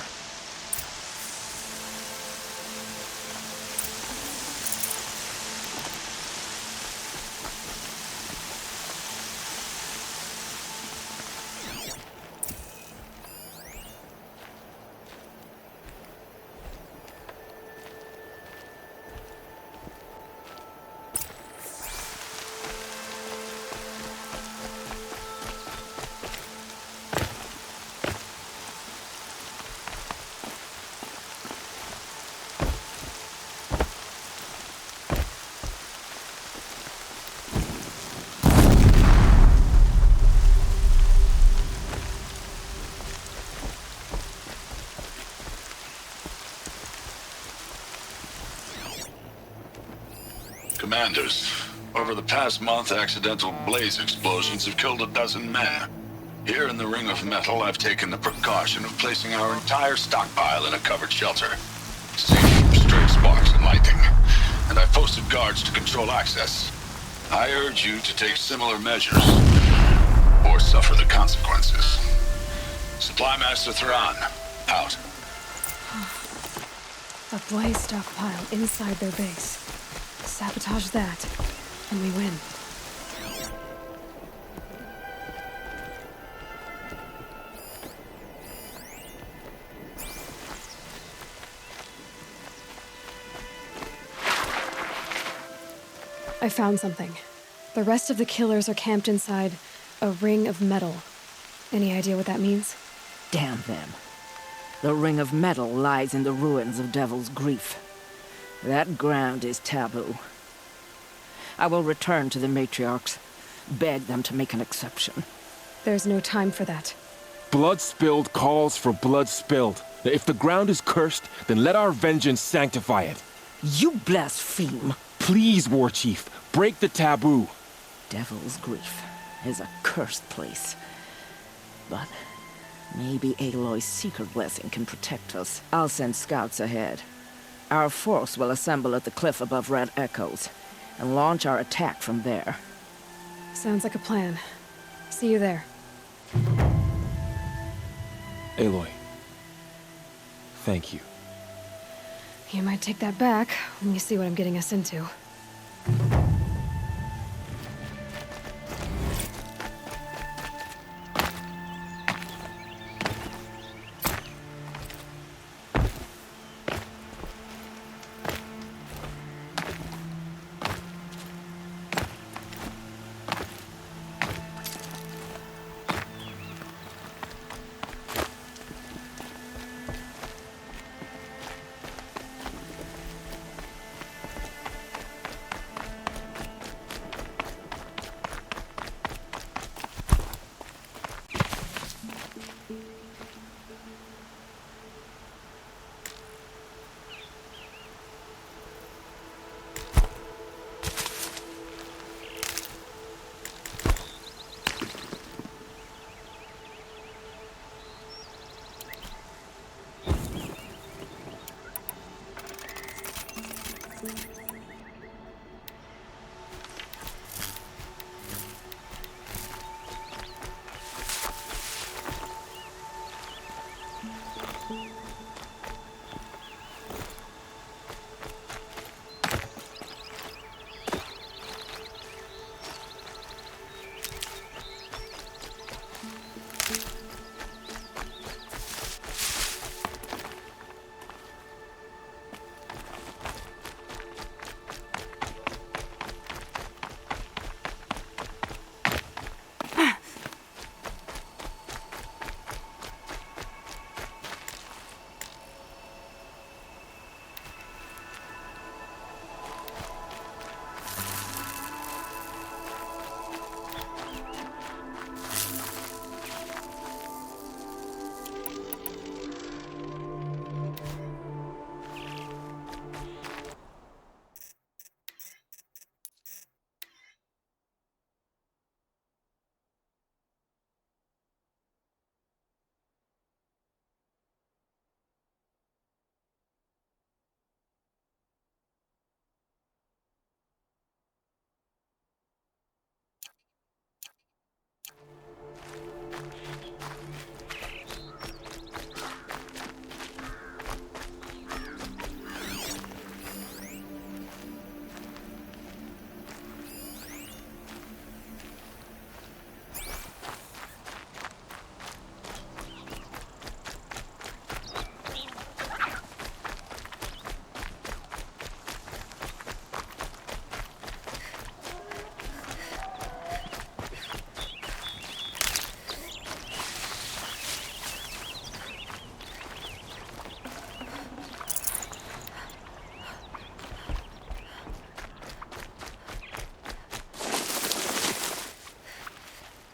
Commanders, over the past month, accidental blaze explosions have killed 12 men. Here in the Ring of Metal, I've taken the precaution of placing our entire stockpile in a covered shelter, safe from stray sparks and lightning, and I've posted guards to control access. I urge you to take similar measures, or suffer the consequences. Supply Master Theron, out. A blaze stockpile inside their base. Sabotage that, and we win. I found something. The rest of the killers are camped inside a ring of metal. Any idea what that means? Damn them. The Ring of Metal lies in the ruins of Devil's Grief. That ground is taboo. I will return to the matriarchs, beg them to make an exception. There's no time for that. Blood spilled calls for blood spilled. If the ground is cursed, then let our vengeance sanctify it. You blaspheme. Please, War Chief, break the taboo. Devil's Grief is a cursed place. But maybe Aloy's secret blessing can protect us. I'll send scouts ahead. Our force will assemble at the cliff above Red Echoes and launch our attack from there. Sounds like a plan. See you there. Aloy, thank you. You might take that back when you see what I'm getting us into.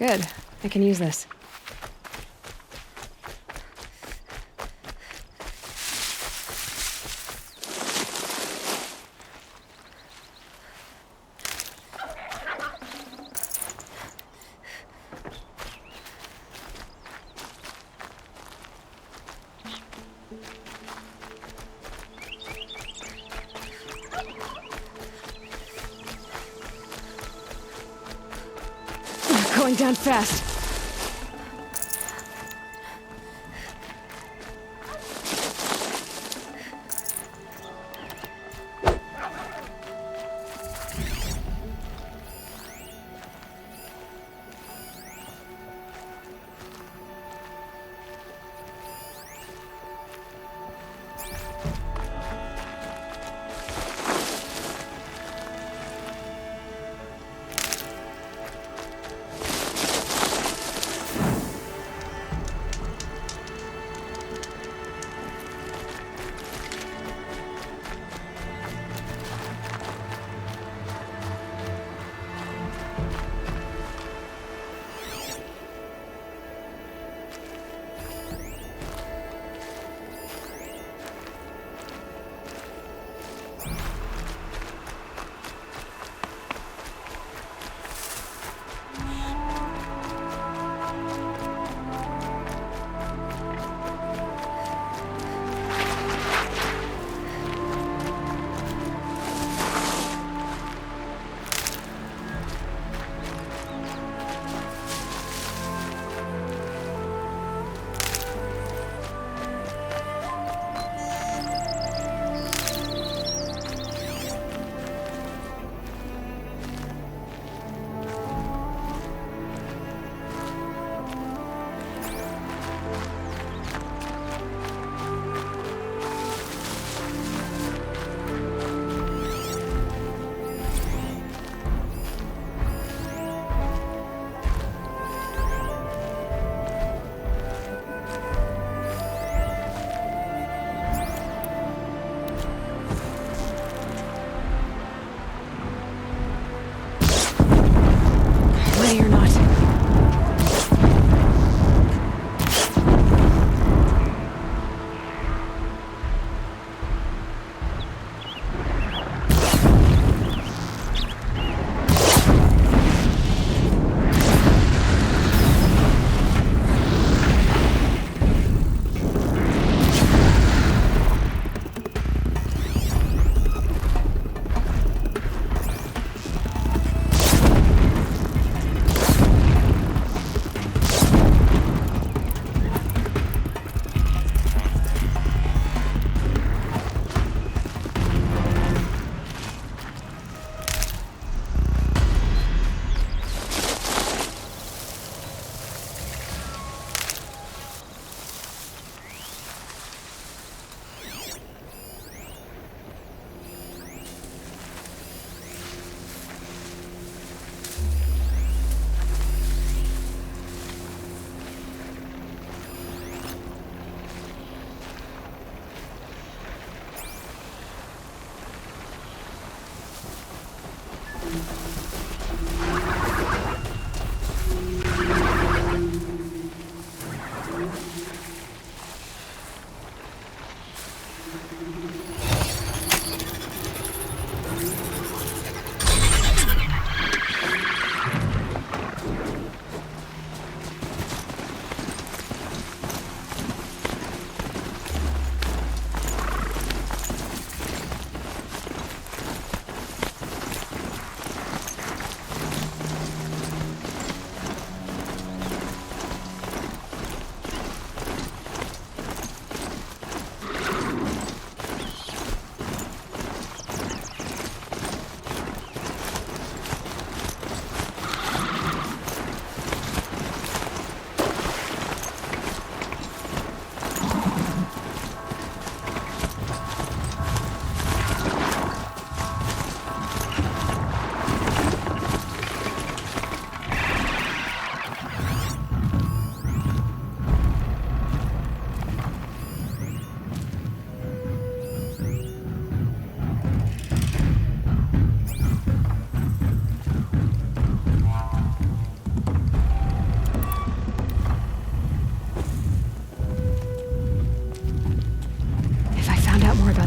Good. I can use this. going down fast. Ready or not.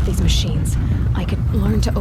These machines, I could learn to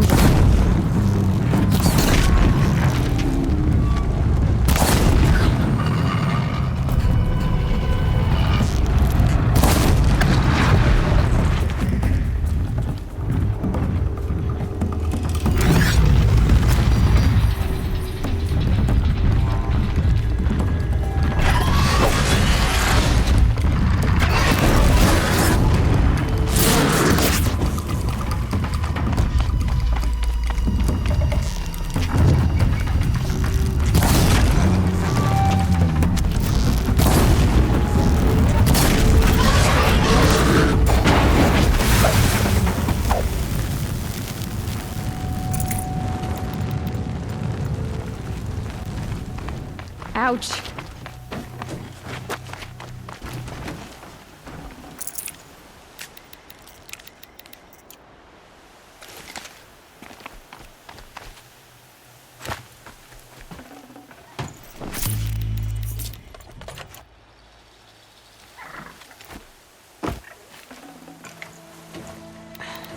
Ouch.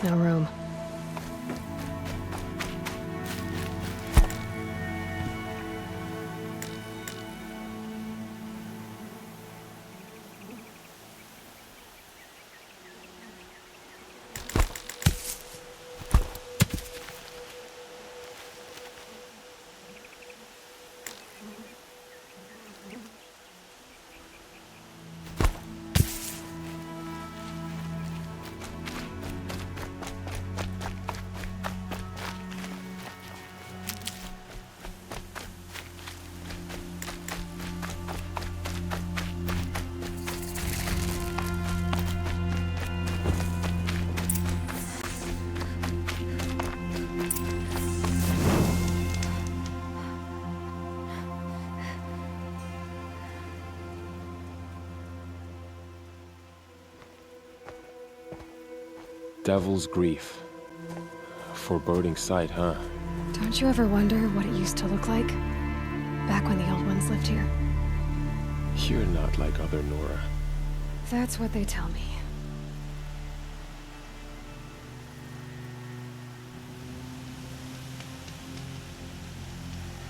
No room. Devil's Grief. Foreboding sight, huh? Don't you ever wonder what it used to look like? Back when the old ones lived here. You're not like other Nora. That's what they tell me.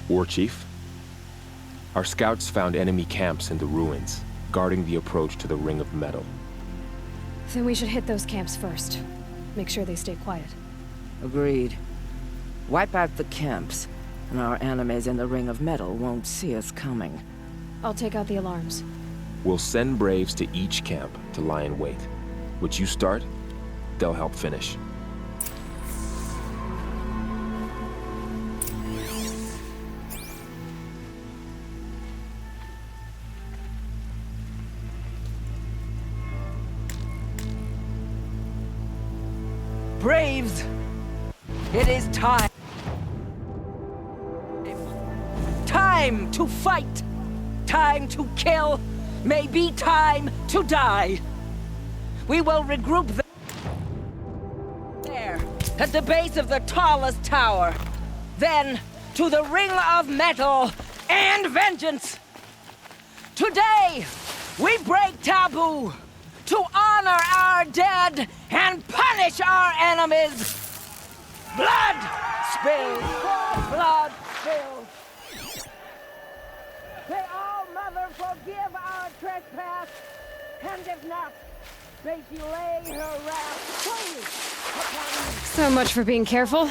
War Chief? Our scouts found enemy camps in the ruins, guarding the approach to the Ring of Metal. Then we should hit those camps first. Make sure they stay quiet. Agreed. Wipe out the camps, and our enemies in the Ring of Metal won't see us coming. I'll take out the alarms. We'll send Braves to each camp to lie in wait. Which you start, they'll help finish. Braves! It is time. Time to fight! Time to kill! Maybe time to die! We will regroup there, at the base of the tallest tower. Then, to the Ring of Metal and vengeance! Today, we break taboo to honor our dead and punish our enemies! Blood spilled! Blood spilled! May all Mother forgive our trespass, and if not, may she lay her wrath fully upon you. So much for being careful.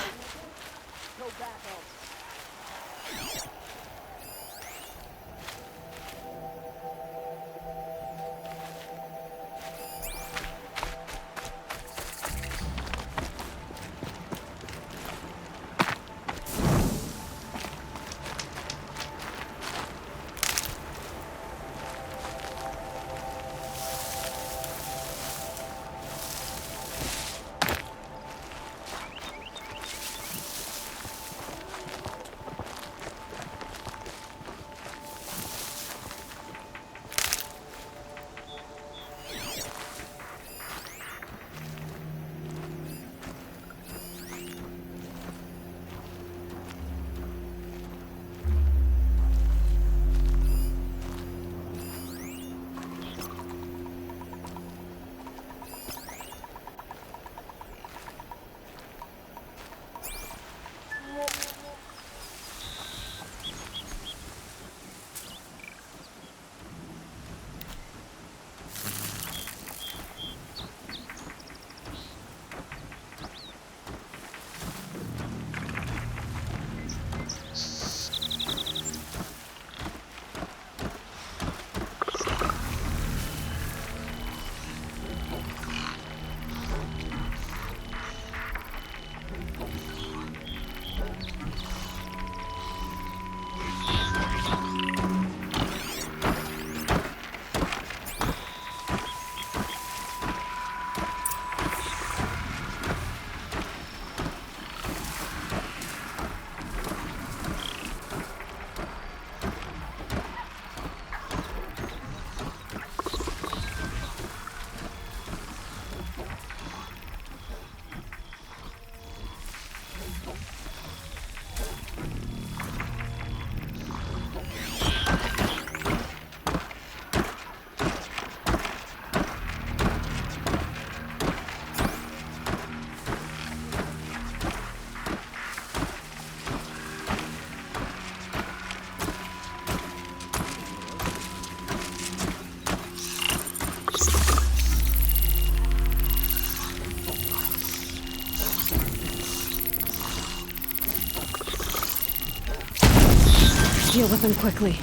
Deal with them quickly.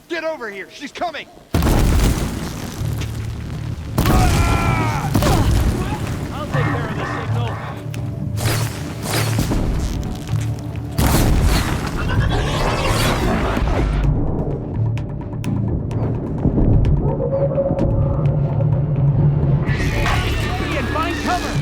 Get over here! She's coming! I'll take care of the signal. Ian, find cover!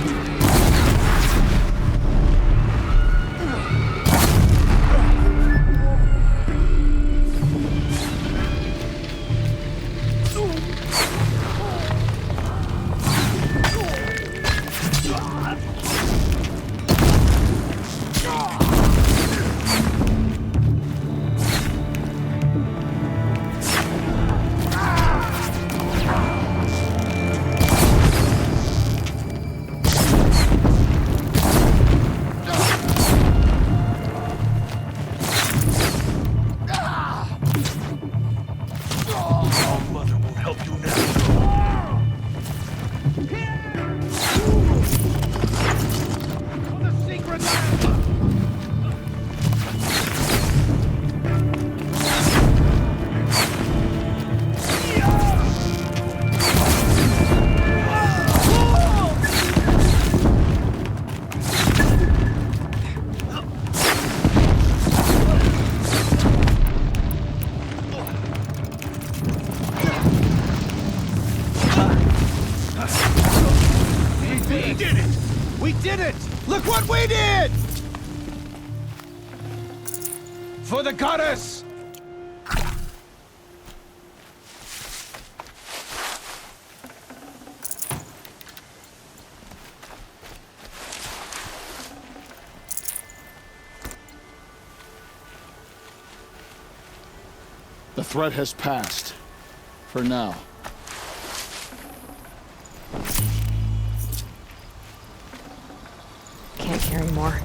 Look what we did! For the goddess! The threat has passed. For now. Can't carry more.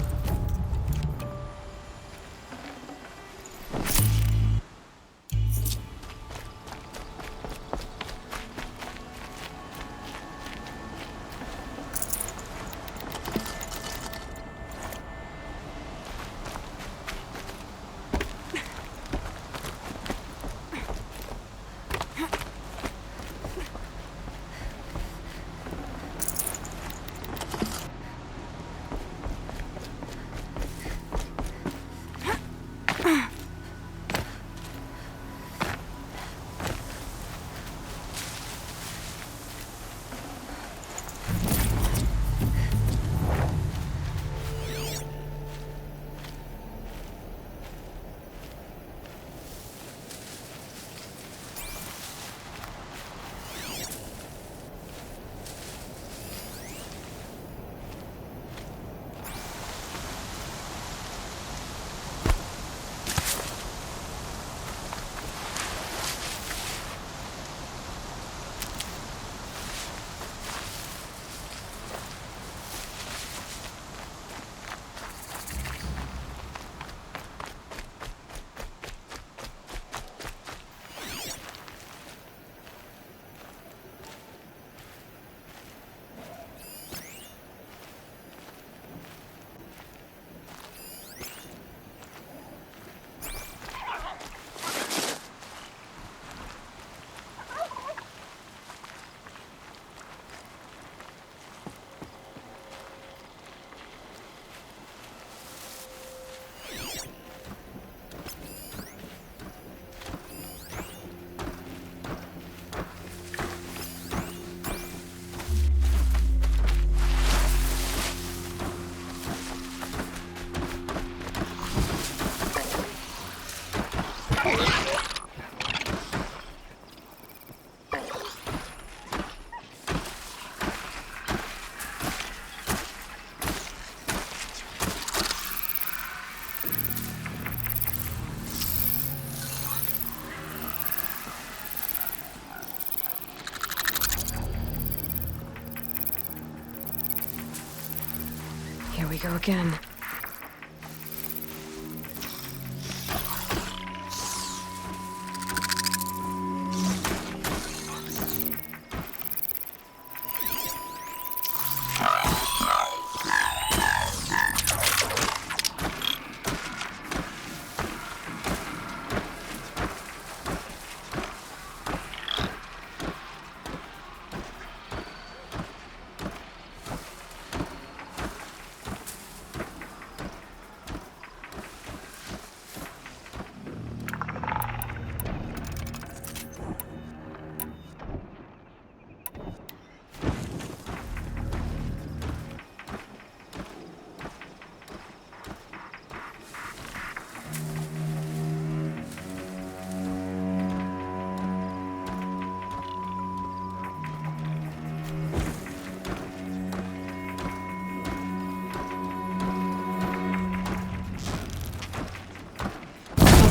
go again.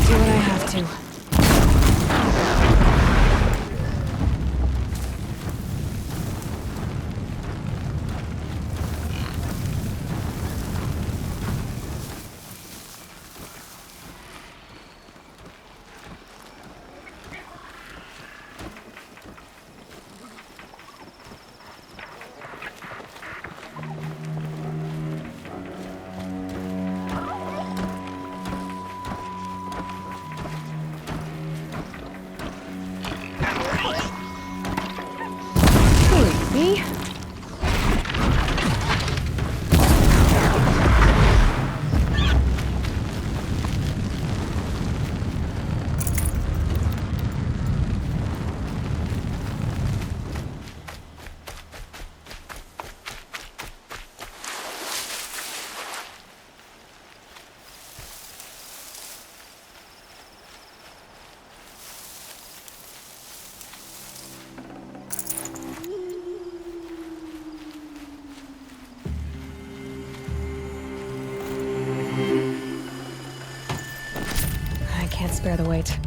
Do what I have to. Me? I can't spare the weight.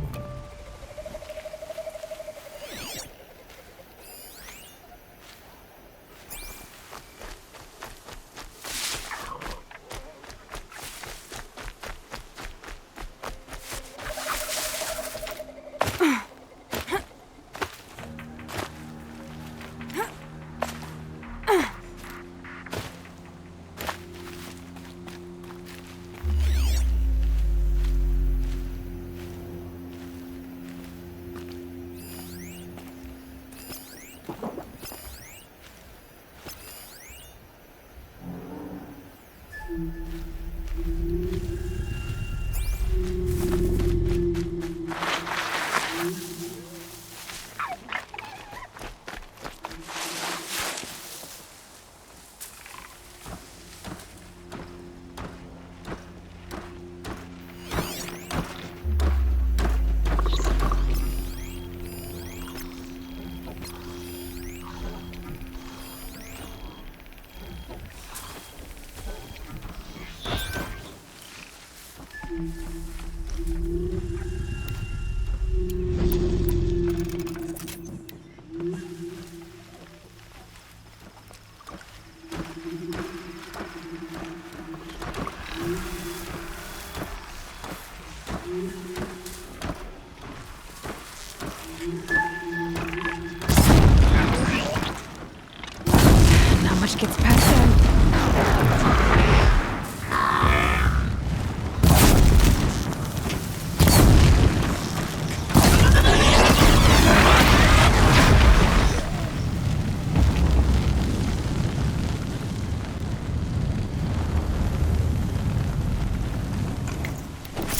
Not much gets past them.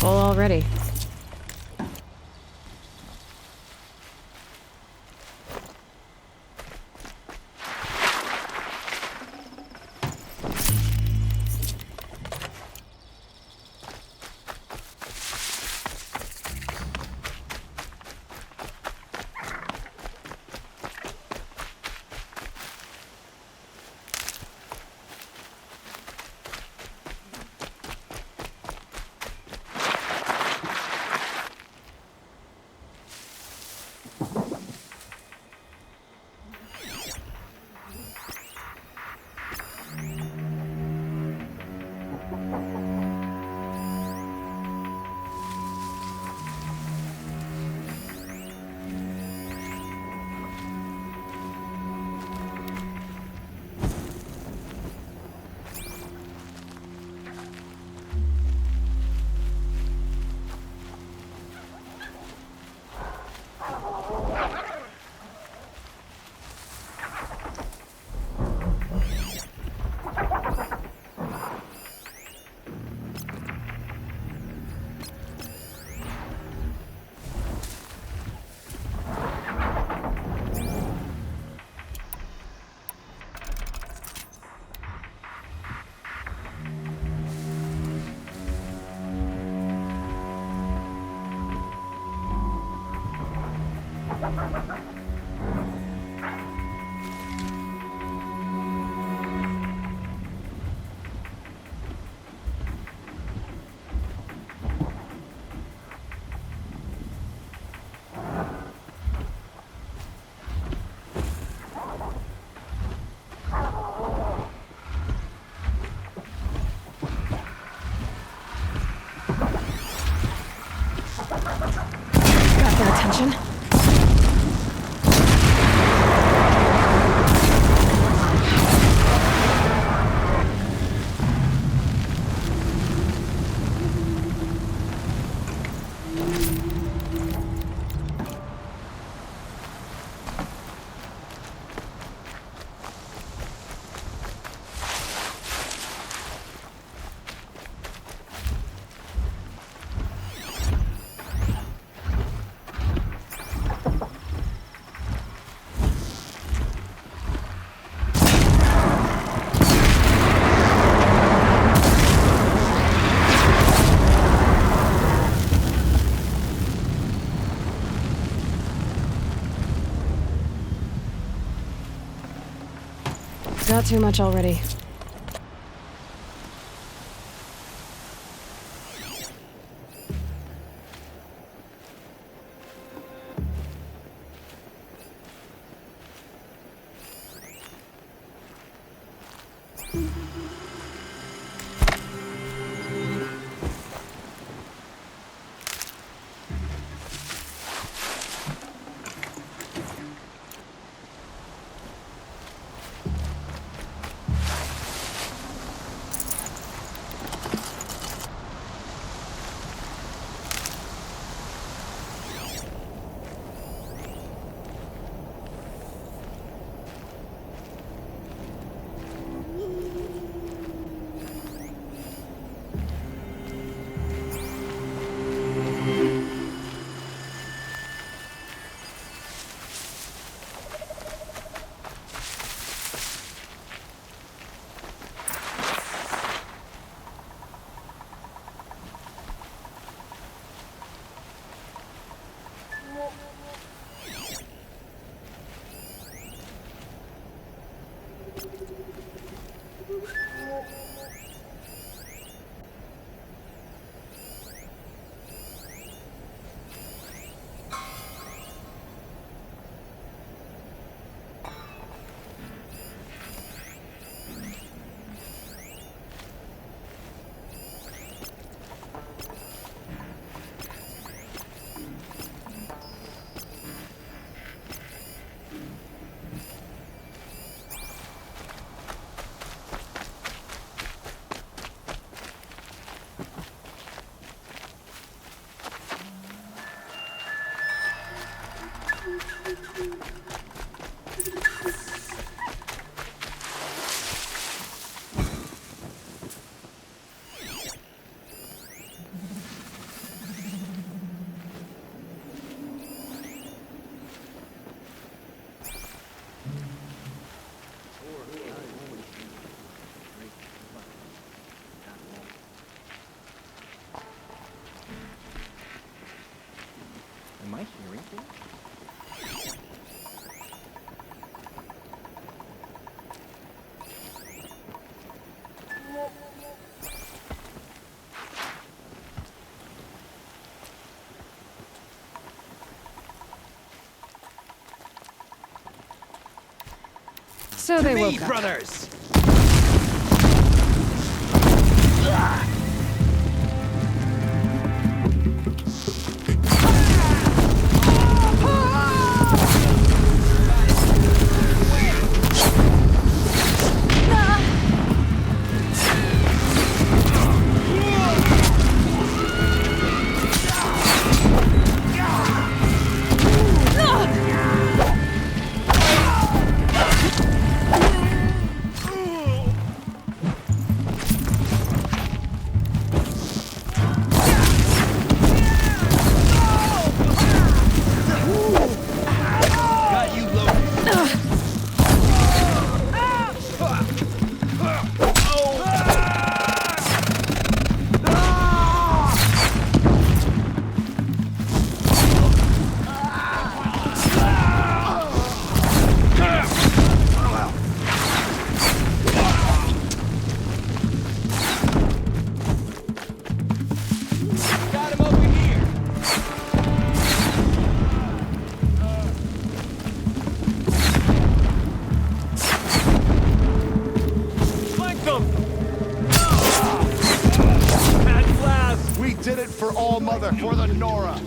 Full already. Got their attention. Got too much already. Am I hearing things? So they woke up. brothers! Mother, for the Nora!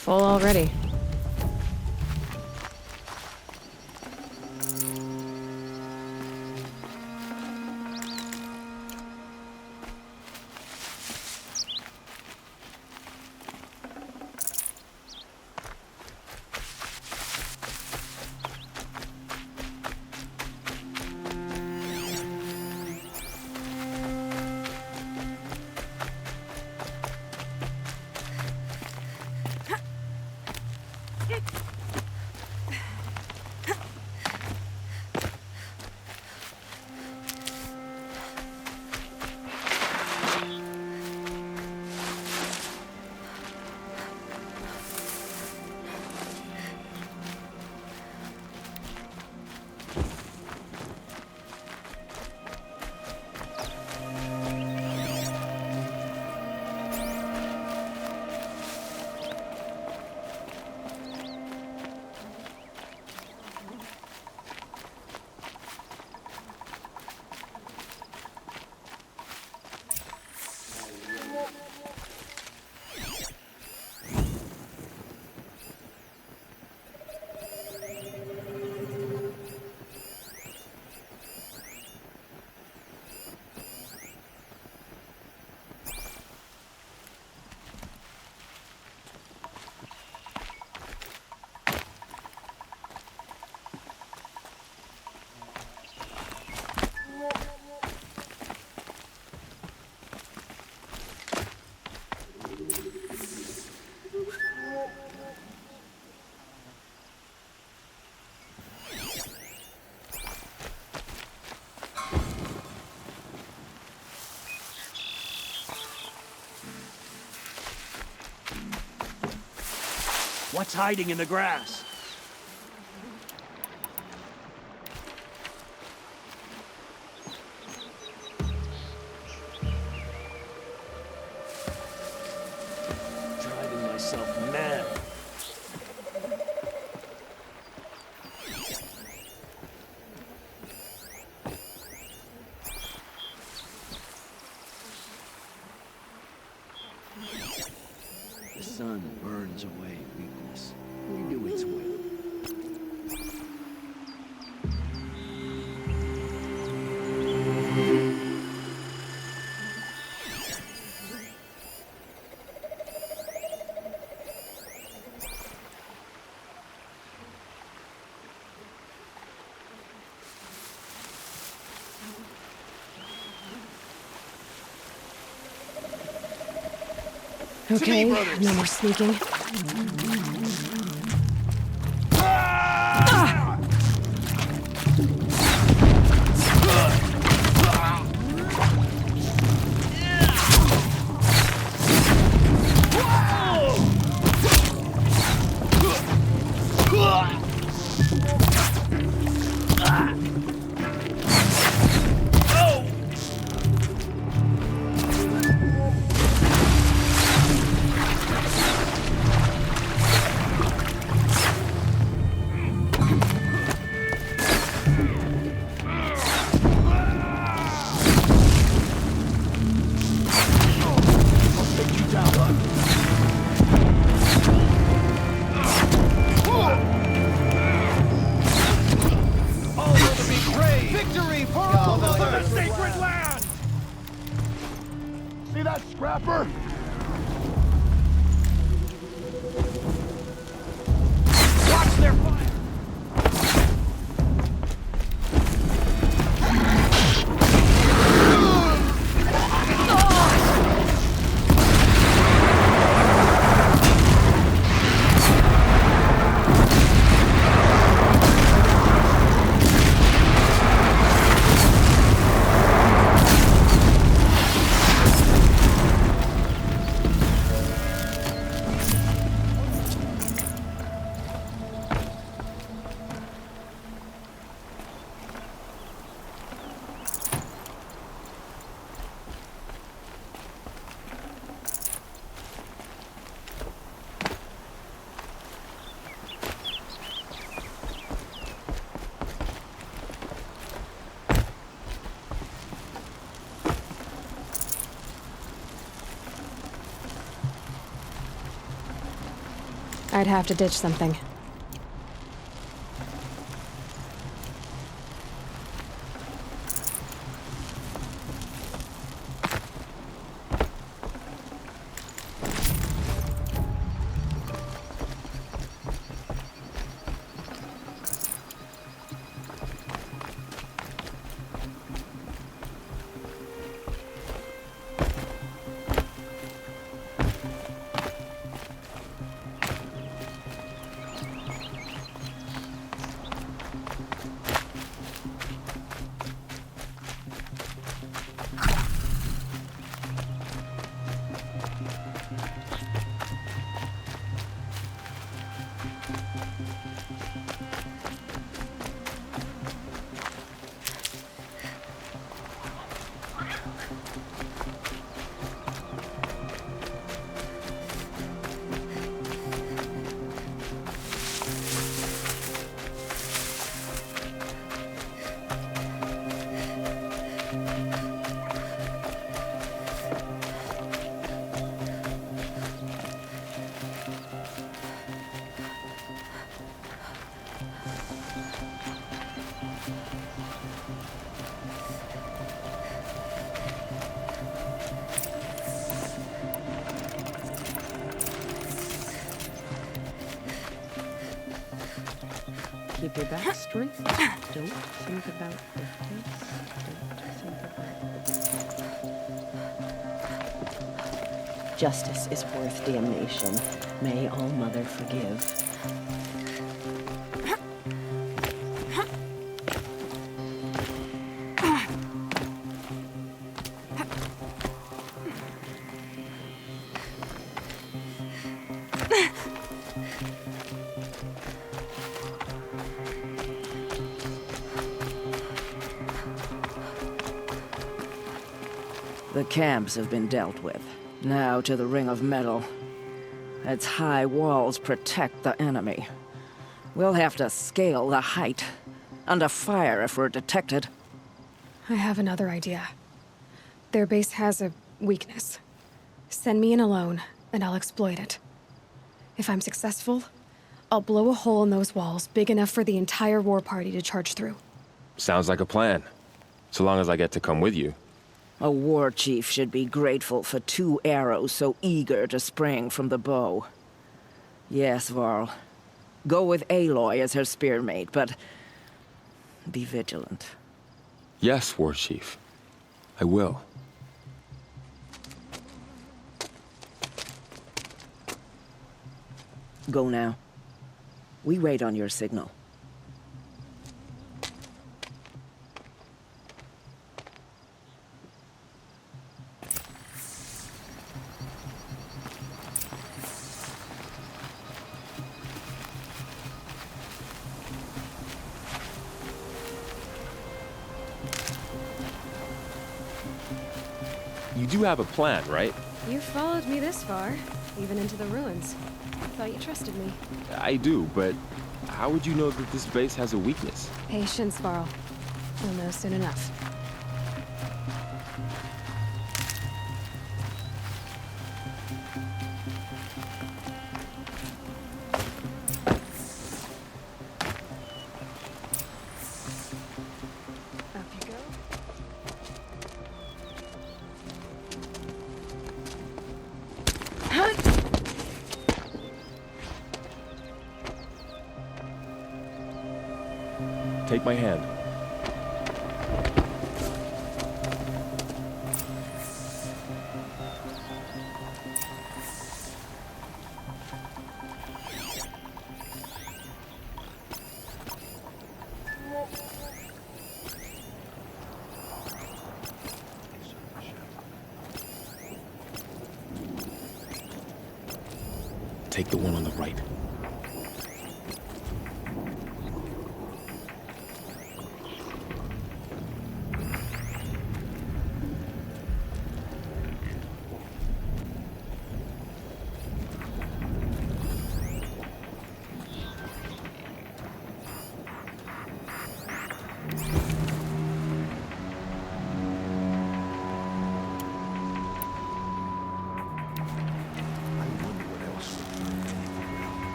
Full already. What's hiding in the grass? Driving myself mad. The sun burns away weakness. We do its will. Okay, no more sneaking. Victory for all the sacred land! See that scrapper? Watch their fire! I'd have to ditch something. Keep your back straight. Don't think about the face. Don't think about the... Justice is worth damnation. May All Mother forgive. The camps have been dealt with. Now to the Ring of Metal. Its high walls protect the enemy. We'll have to scale the height. Under fire if we're detected. I have another idea. Their base has a weakness. Send me in alone, and I'll exploit it. If I'm successful, I'll blow a hole in those walls big enough for the entire war party to charge through. Sounds like a plan. So long as I get to come with you. A war chief should be grateful for 2 arrows so eager to spring from the bow. Yes, Varl. Go with Aloy as her spearmate, but be vigilant. Yes, War Chief. I will. Go now. We wait on your signal. You do have a plan, right? You followed me this far, even into the ruins. I thought you trusted me. I do, but how would you know that this base has a weakness? Patience, Varl. You'll know soon enough. Up you go. Take my hand. Take the one on the right.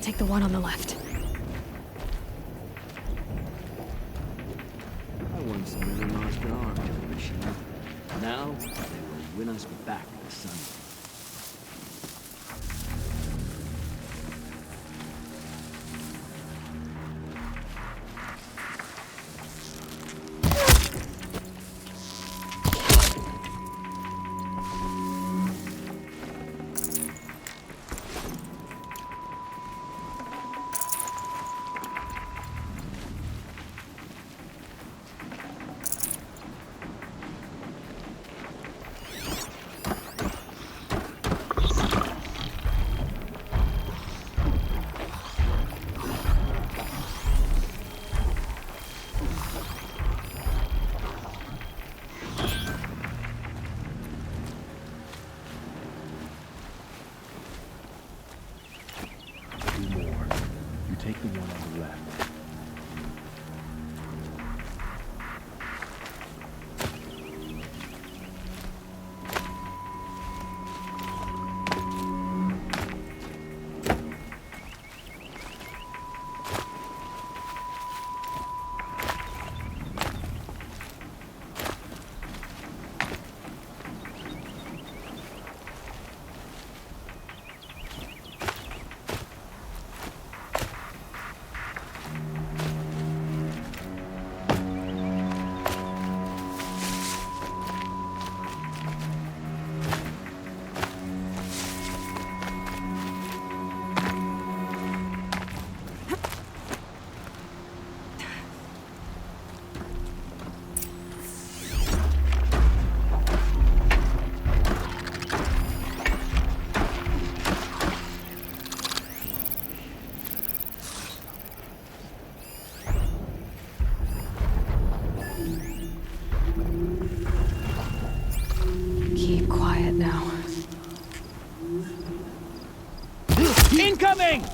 take the one on the left. I once nearly lost an arm to the machine. Now, they will win us back the sun. Take the one on the left. Keep quiet now. Incoming!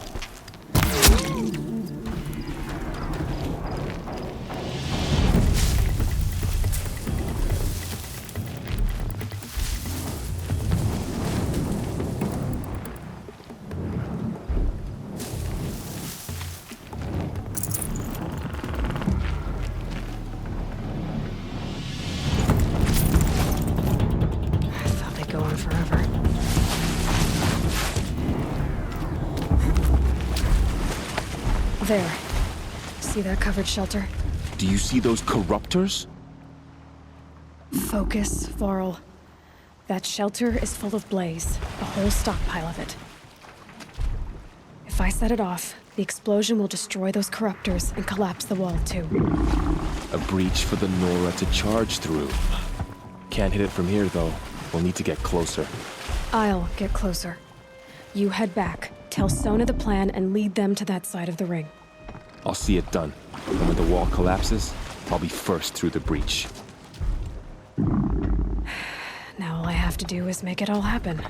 Forever. There. See that covered shelter? Do you see those corruptors? Focus, Varl. That shelter is full of blaze, a whole stockpile of it. If I set it off, the explosion will destroy those corruptors and collapse the wall too. A breach for the Nora to charge through. Can't hit it from here though. We'll need to get closer. I'll get closer. You head back, tell Sona the plan, and lead them to that side of the ring. I'll see it done. And when the wall collapses, I'll be first through the breach. Now all I have to do is make it all happen. If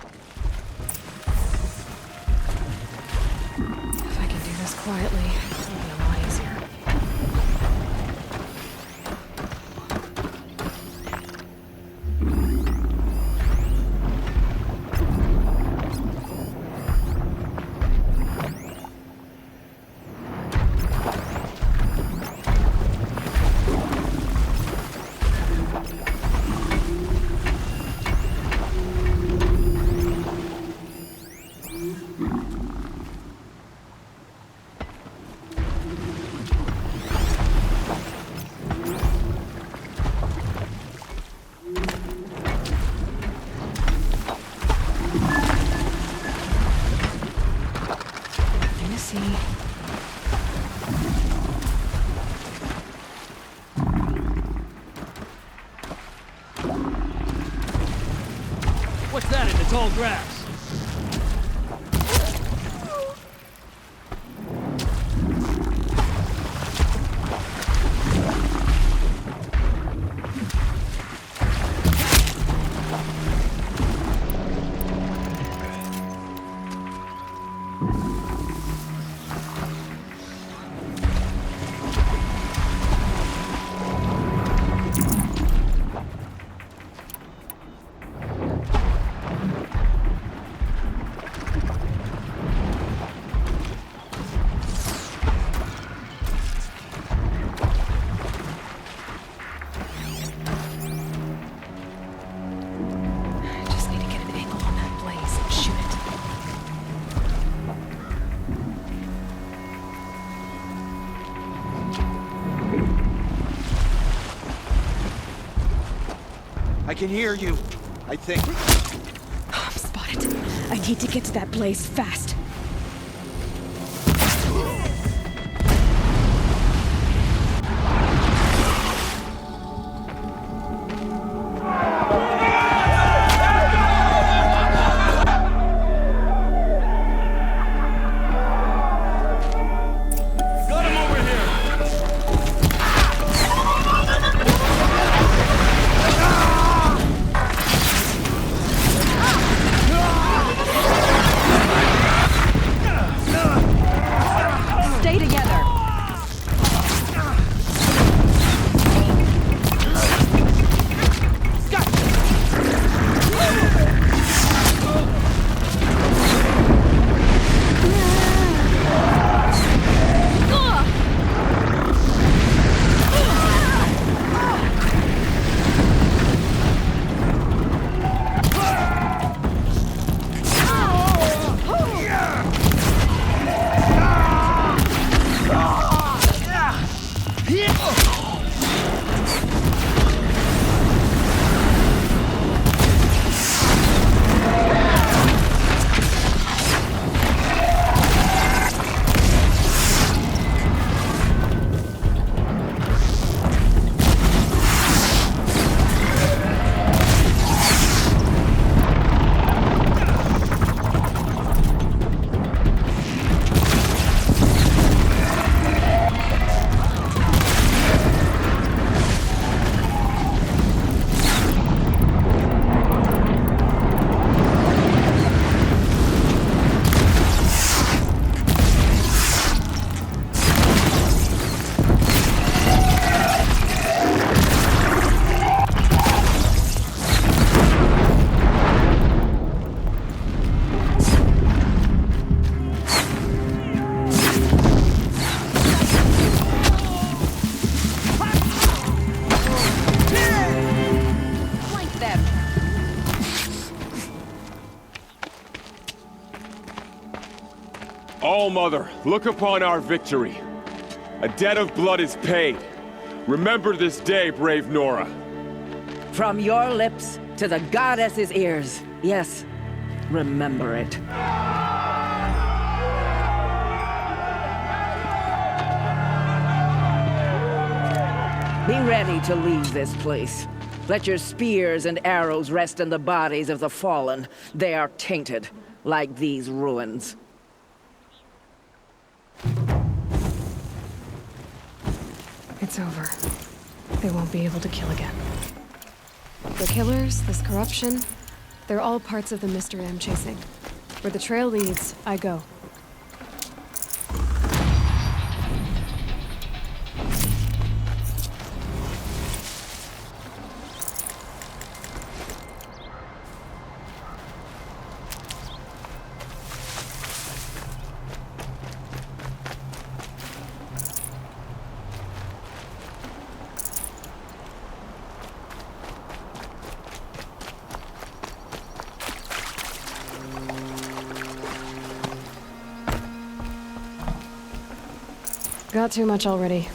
I can do this quietly, it'll be a lot easier. What's that in the tall grass? I can hear you, I think. I'm spotted. I need to get to that blaze fast. Stay together. All-Mother, look upon our victory. A debt of blood is paid. Remember this day, brave Nora. From your lips to the goddess's ears. Yes, remember it. Be ready to leave this place. Let your spears and arrows rest in the bodies of the fallen. They are tainted, like these ruins. It's over. They won't be able to kill again. The killers, this corruption, they're all parts of the mystery I'm chasing. Where the trail leads, I go. Got too much already.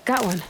Got one.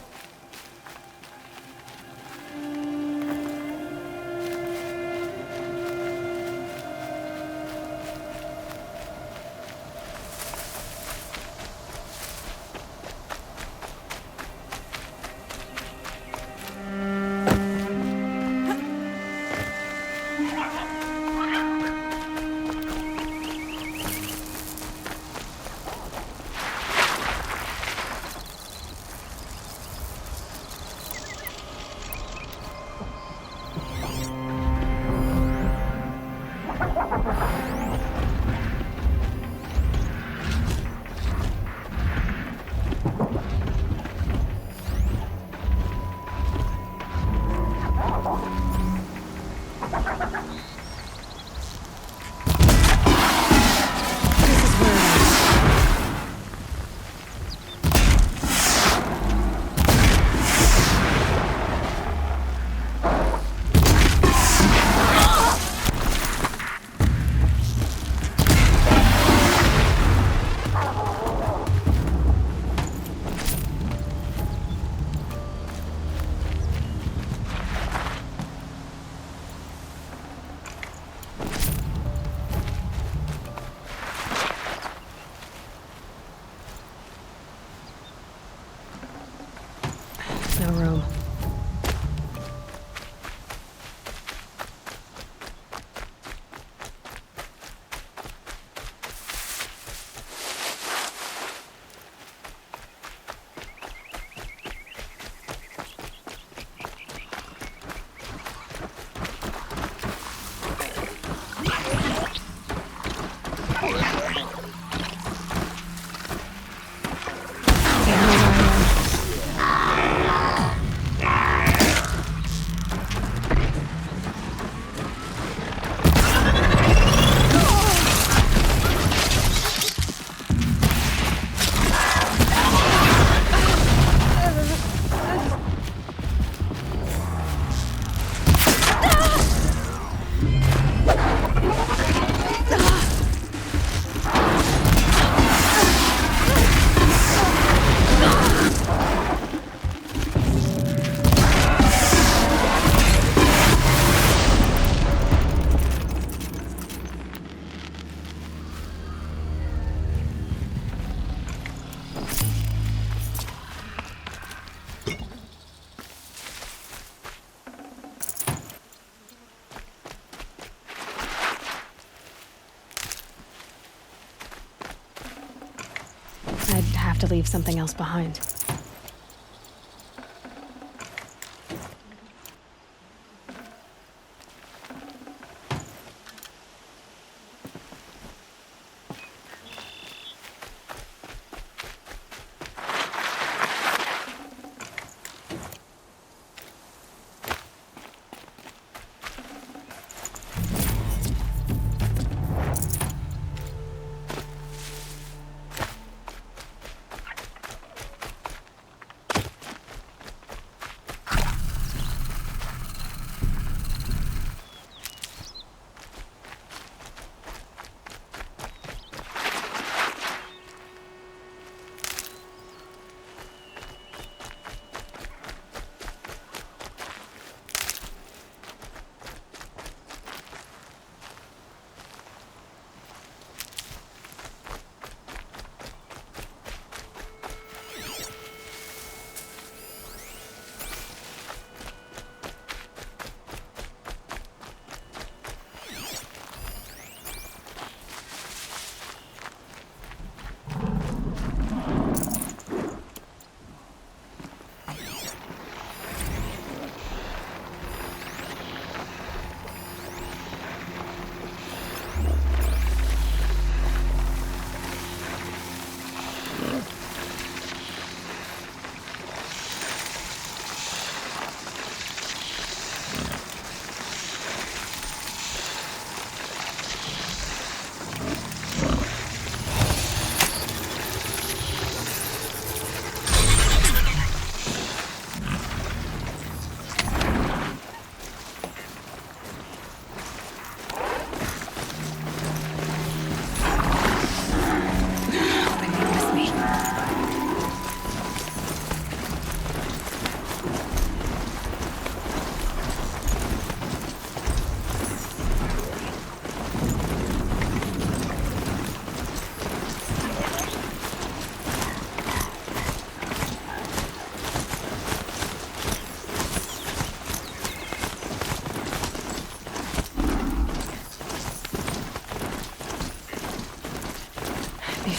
I'd have to leave something else behind.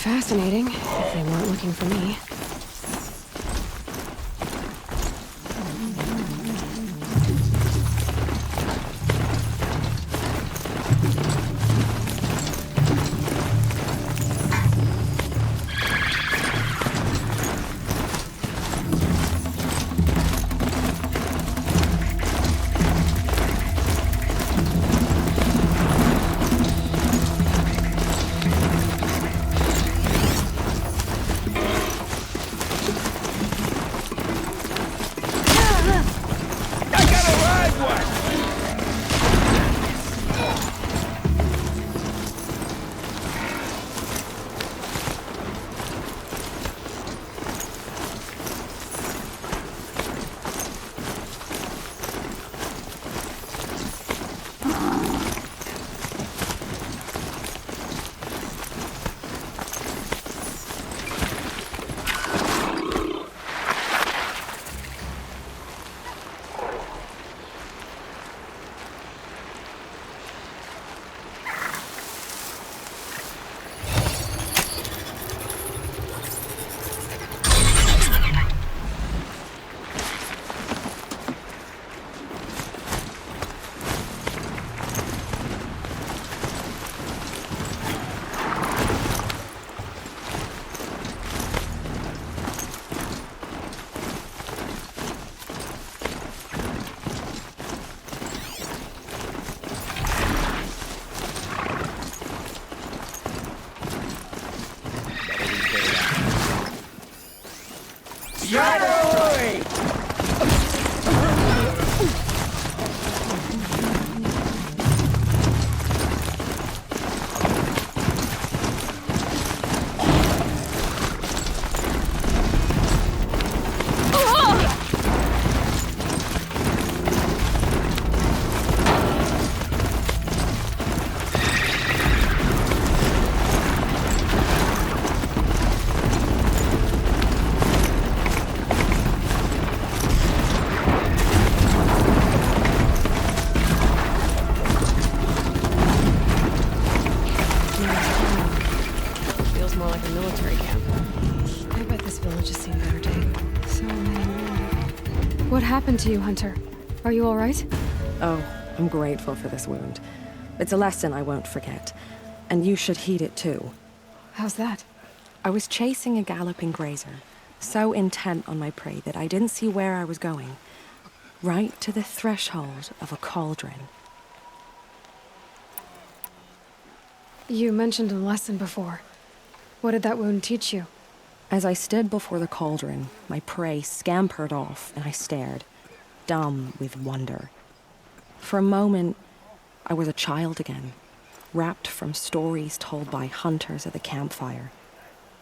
Fascinating, if they weren't looking for me. Feels more like a military camp. I bet this village has seen better days. So many wounded. What happened to you, Hunter? Are you all right? Oh, I'm grateful for this wound. It's a lesson I won't forget. And you should heed it too. How's that? I was chasing a galloping grazer, so intent on my prey that I didn't see where I was going. Right to the threshold of a cauldron. You mentioned a lesson before. What did that wound teach you? As I stood before the cauldron, my prey scampered off and I stared, dumb with wonder. For a moment, I was a child again, wrapped from stories told by hunters at the campfire.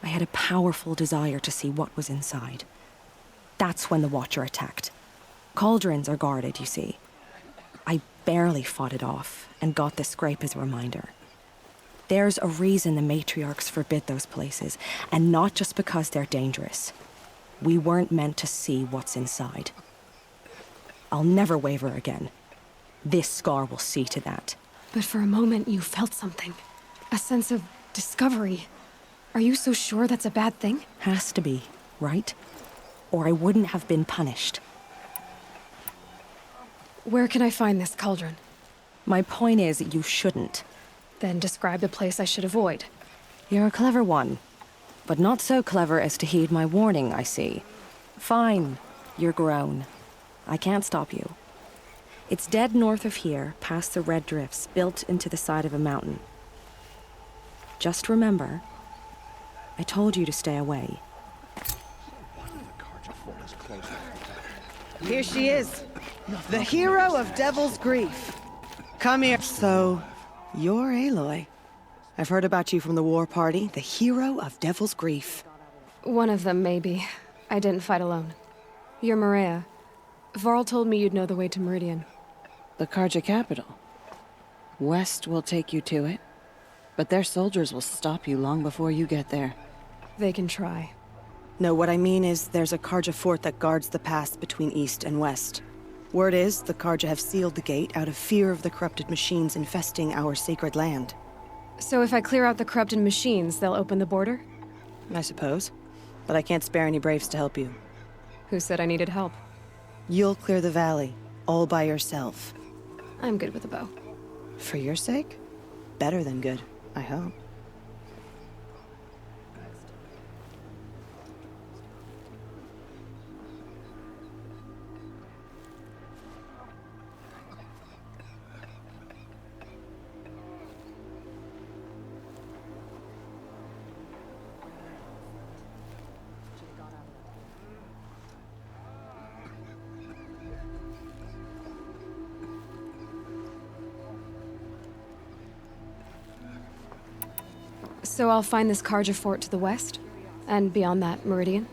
I had a powerful desire to see what was inside. That's when the Watcher attacked. Cauldrons are guarded, you see. I barely fought it off and got the scrape as a reminder. There's a reason the matriarchs forbid those places, and not just because they're dangerous. We weren't meant to see what's inside. I'll never waver again. This scar will see to that. But for a moment you felt something. A sense of discovery. Are you so sure that's a bad thing? Has to be, right? Or I wouldn't have been punished. Where can I find this cauldron? My point is, you shouldn't. Then describe the place I should avoid. You're a clever one. But not so clever as to heed my warning, I see. Fine, you're grown. I can't stop you. It's dead north of here, past the red drifts built into the side of a mountain. Just remember, I told you to stay away. Here she is, the hero of Devil's Grief. Come here. So, you're Aloy. I've heard about you from the war party, the hero of Devil's Grief. One of them, maybe. I didn't fight alone. You're Maria. Varl told me you'd know the way to Meridian. The Karja capital. West will take you to it, but their soldiers will stop you long before you get there. They can try. No, what I mean is there's a Karja fort that guards the pass between east and west. Word is, the Karja have sealed the gate out of fear of the corrupted machines infesting our sacred land. So if I clear out the corrupted machines, they'll open the border? I suppose. But I can't spare any braves to help you. Who said I needed help? You'll clear the valley, all by yourself. I'm good with a bow. For your sake? Better than good, I hope. So I'll find this Karja fort to the west? And beyond that, Meridian?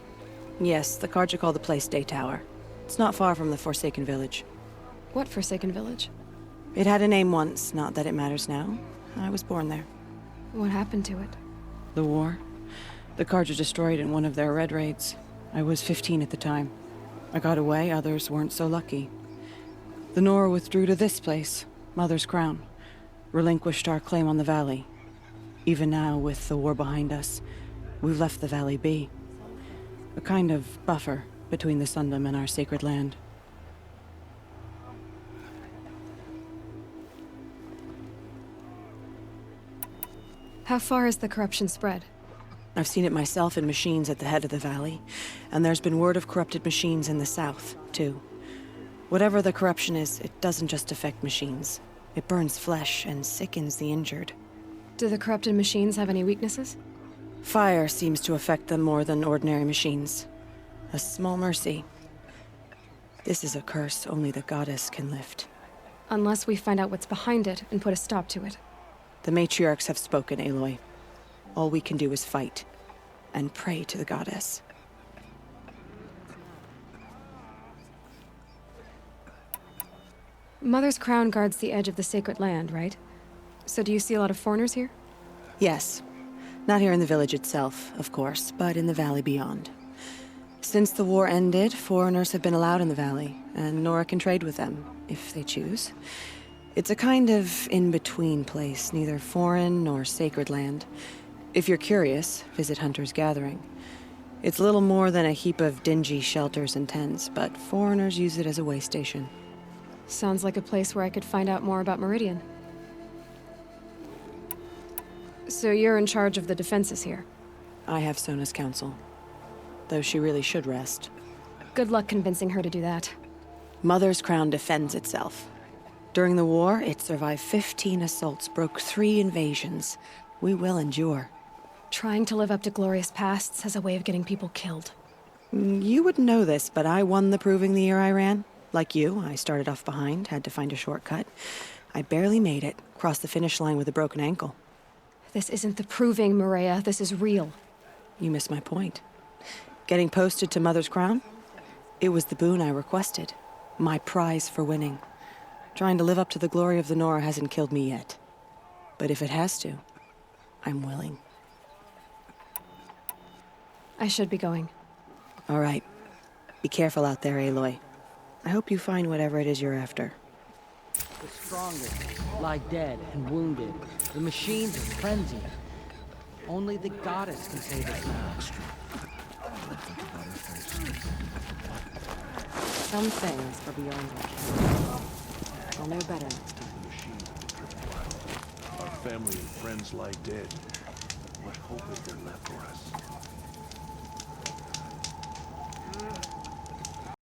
Yes, the Karja call the place Day Tower. It's not far from the Forsaken Village. What Forsaken Village? It had a name once, not that it matters now. I was born there. What happened to it? The war? The Karja destroyed in one of their red raids. I was 15 at the time. I got away, others weren't so lucky. The Nora withdrew to this place, Mother's Crown. Relinquished our claim on the valley. Even now, with the war behind us, we've left the valley be. A kind of buffer between the Sundom and our sacred land. How far has the corruption spread? I've seen it myself in machines at the head of the valley, and there's been word of corrupted machines in the south, too. Whatever the corruption is, it doesn't just affect machines. It burns flesh and sickens the injured. Do the corrupted machines have any weaknesses? Fire seems to affect them more than ordinary machines. A small mercy. This is a curse only the goddess can lift. Unless we find out what's behind it and put a stop to it. The matriarchs have spoken, Aloy. All we can do is fight and pray to the goddess. Mother's crown guards the edge of the sacred land, right? So do you see a lot of foreigners here? Yes. Not here in the village itself, of course, but in the valley beyond. Since the war ended, foreigners have been allowed in the valley, and Nora can trade with them, if they choose. It's a kind of in-between place, neither foreign nor sacred land. If you're curious, visit Hunter's Gathering. It's little more than a heap of dingy shelters and tents, but foreigners use it as a way station. Sounds like a place where I could find out more about Meridian. So you're in charge of the defenses here? I have Sona's counsel. Though she really should rest. Good luck convincing her to do that. Mother's crown defends itself. During the war, it survived 15 assaults, broke 3 invasions. We will endure. Trying to live up to glorious pasts has a way of getting people killed. You wouldn't know this, but I won the proving the year I ran. Like you, I started off behind, had to find a shortcut. I barely made it, crossed the finish line with a broken ankle. This isn't the proving, Maria. This is real. You missed my point. Getting posted to Mother's crown? It was the boon I requested. My prize for winning. Trying to live up to the glory of the Nora hasn't killed me yet. But if it has to, I'm willing. I should be going. All right. Be careful out there, Aloy. I hope you find whatever it is you're after. The strongest lie dead and wounded. The machines are frenzied. Only the goddess can save us now. Some things are beyond our control. I'll know better next time. Our family and friends lie dead. What hope is there left for us?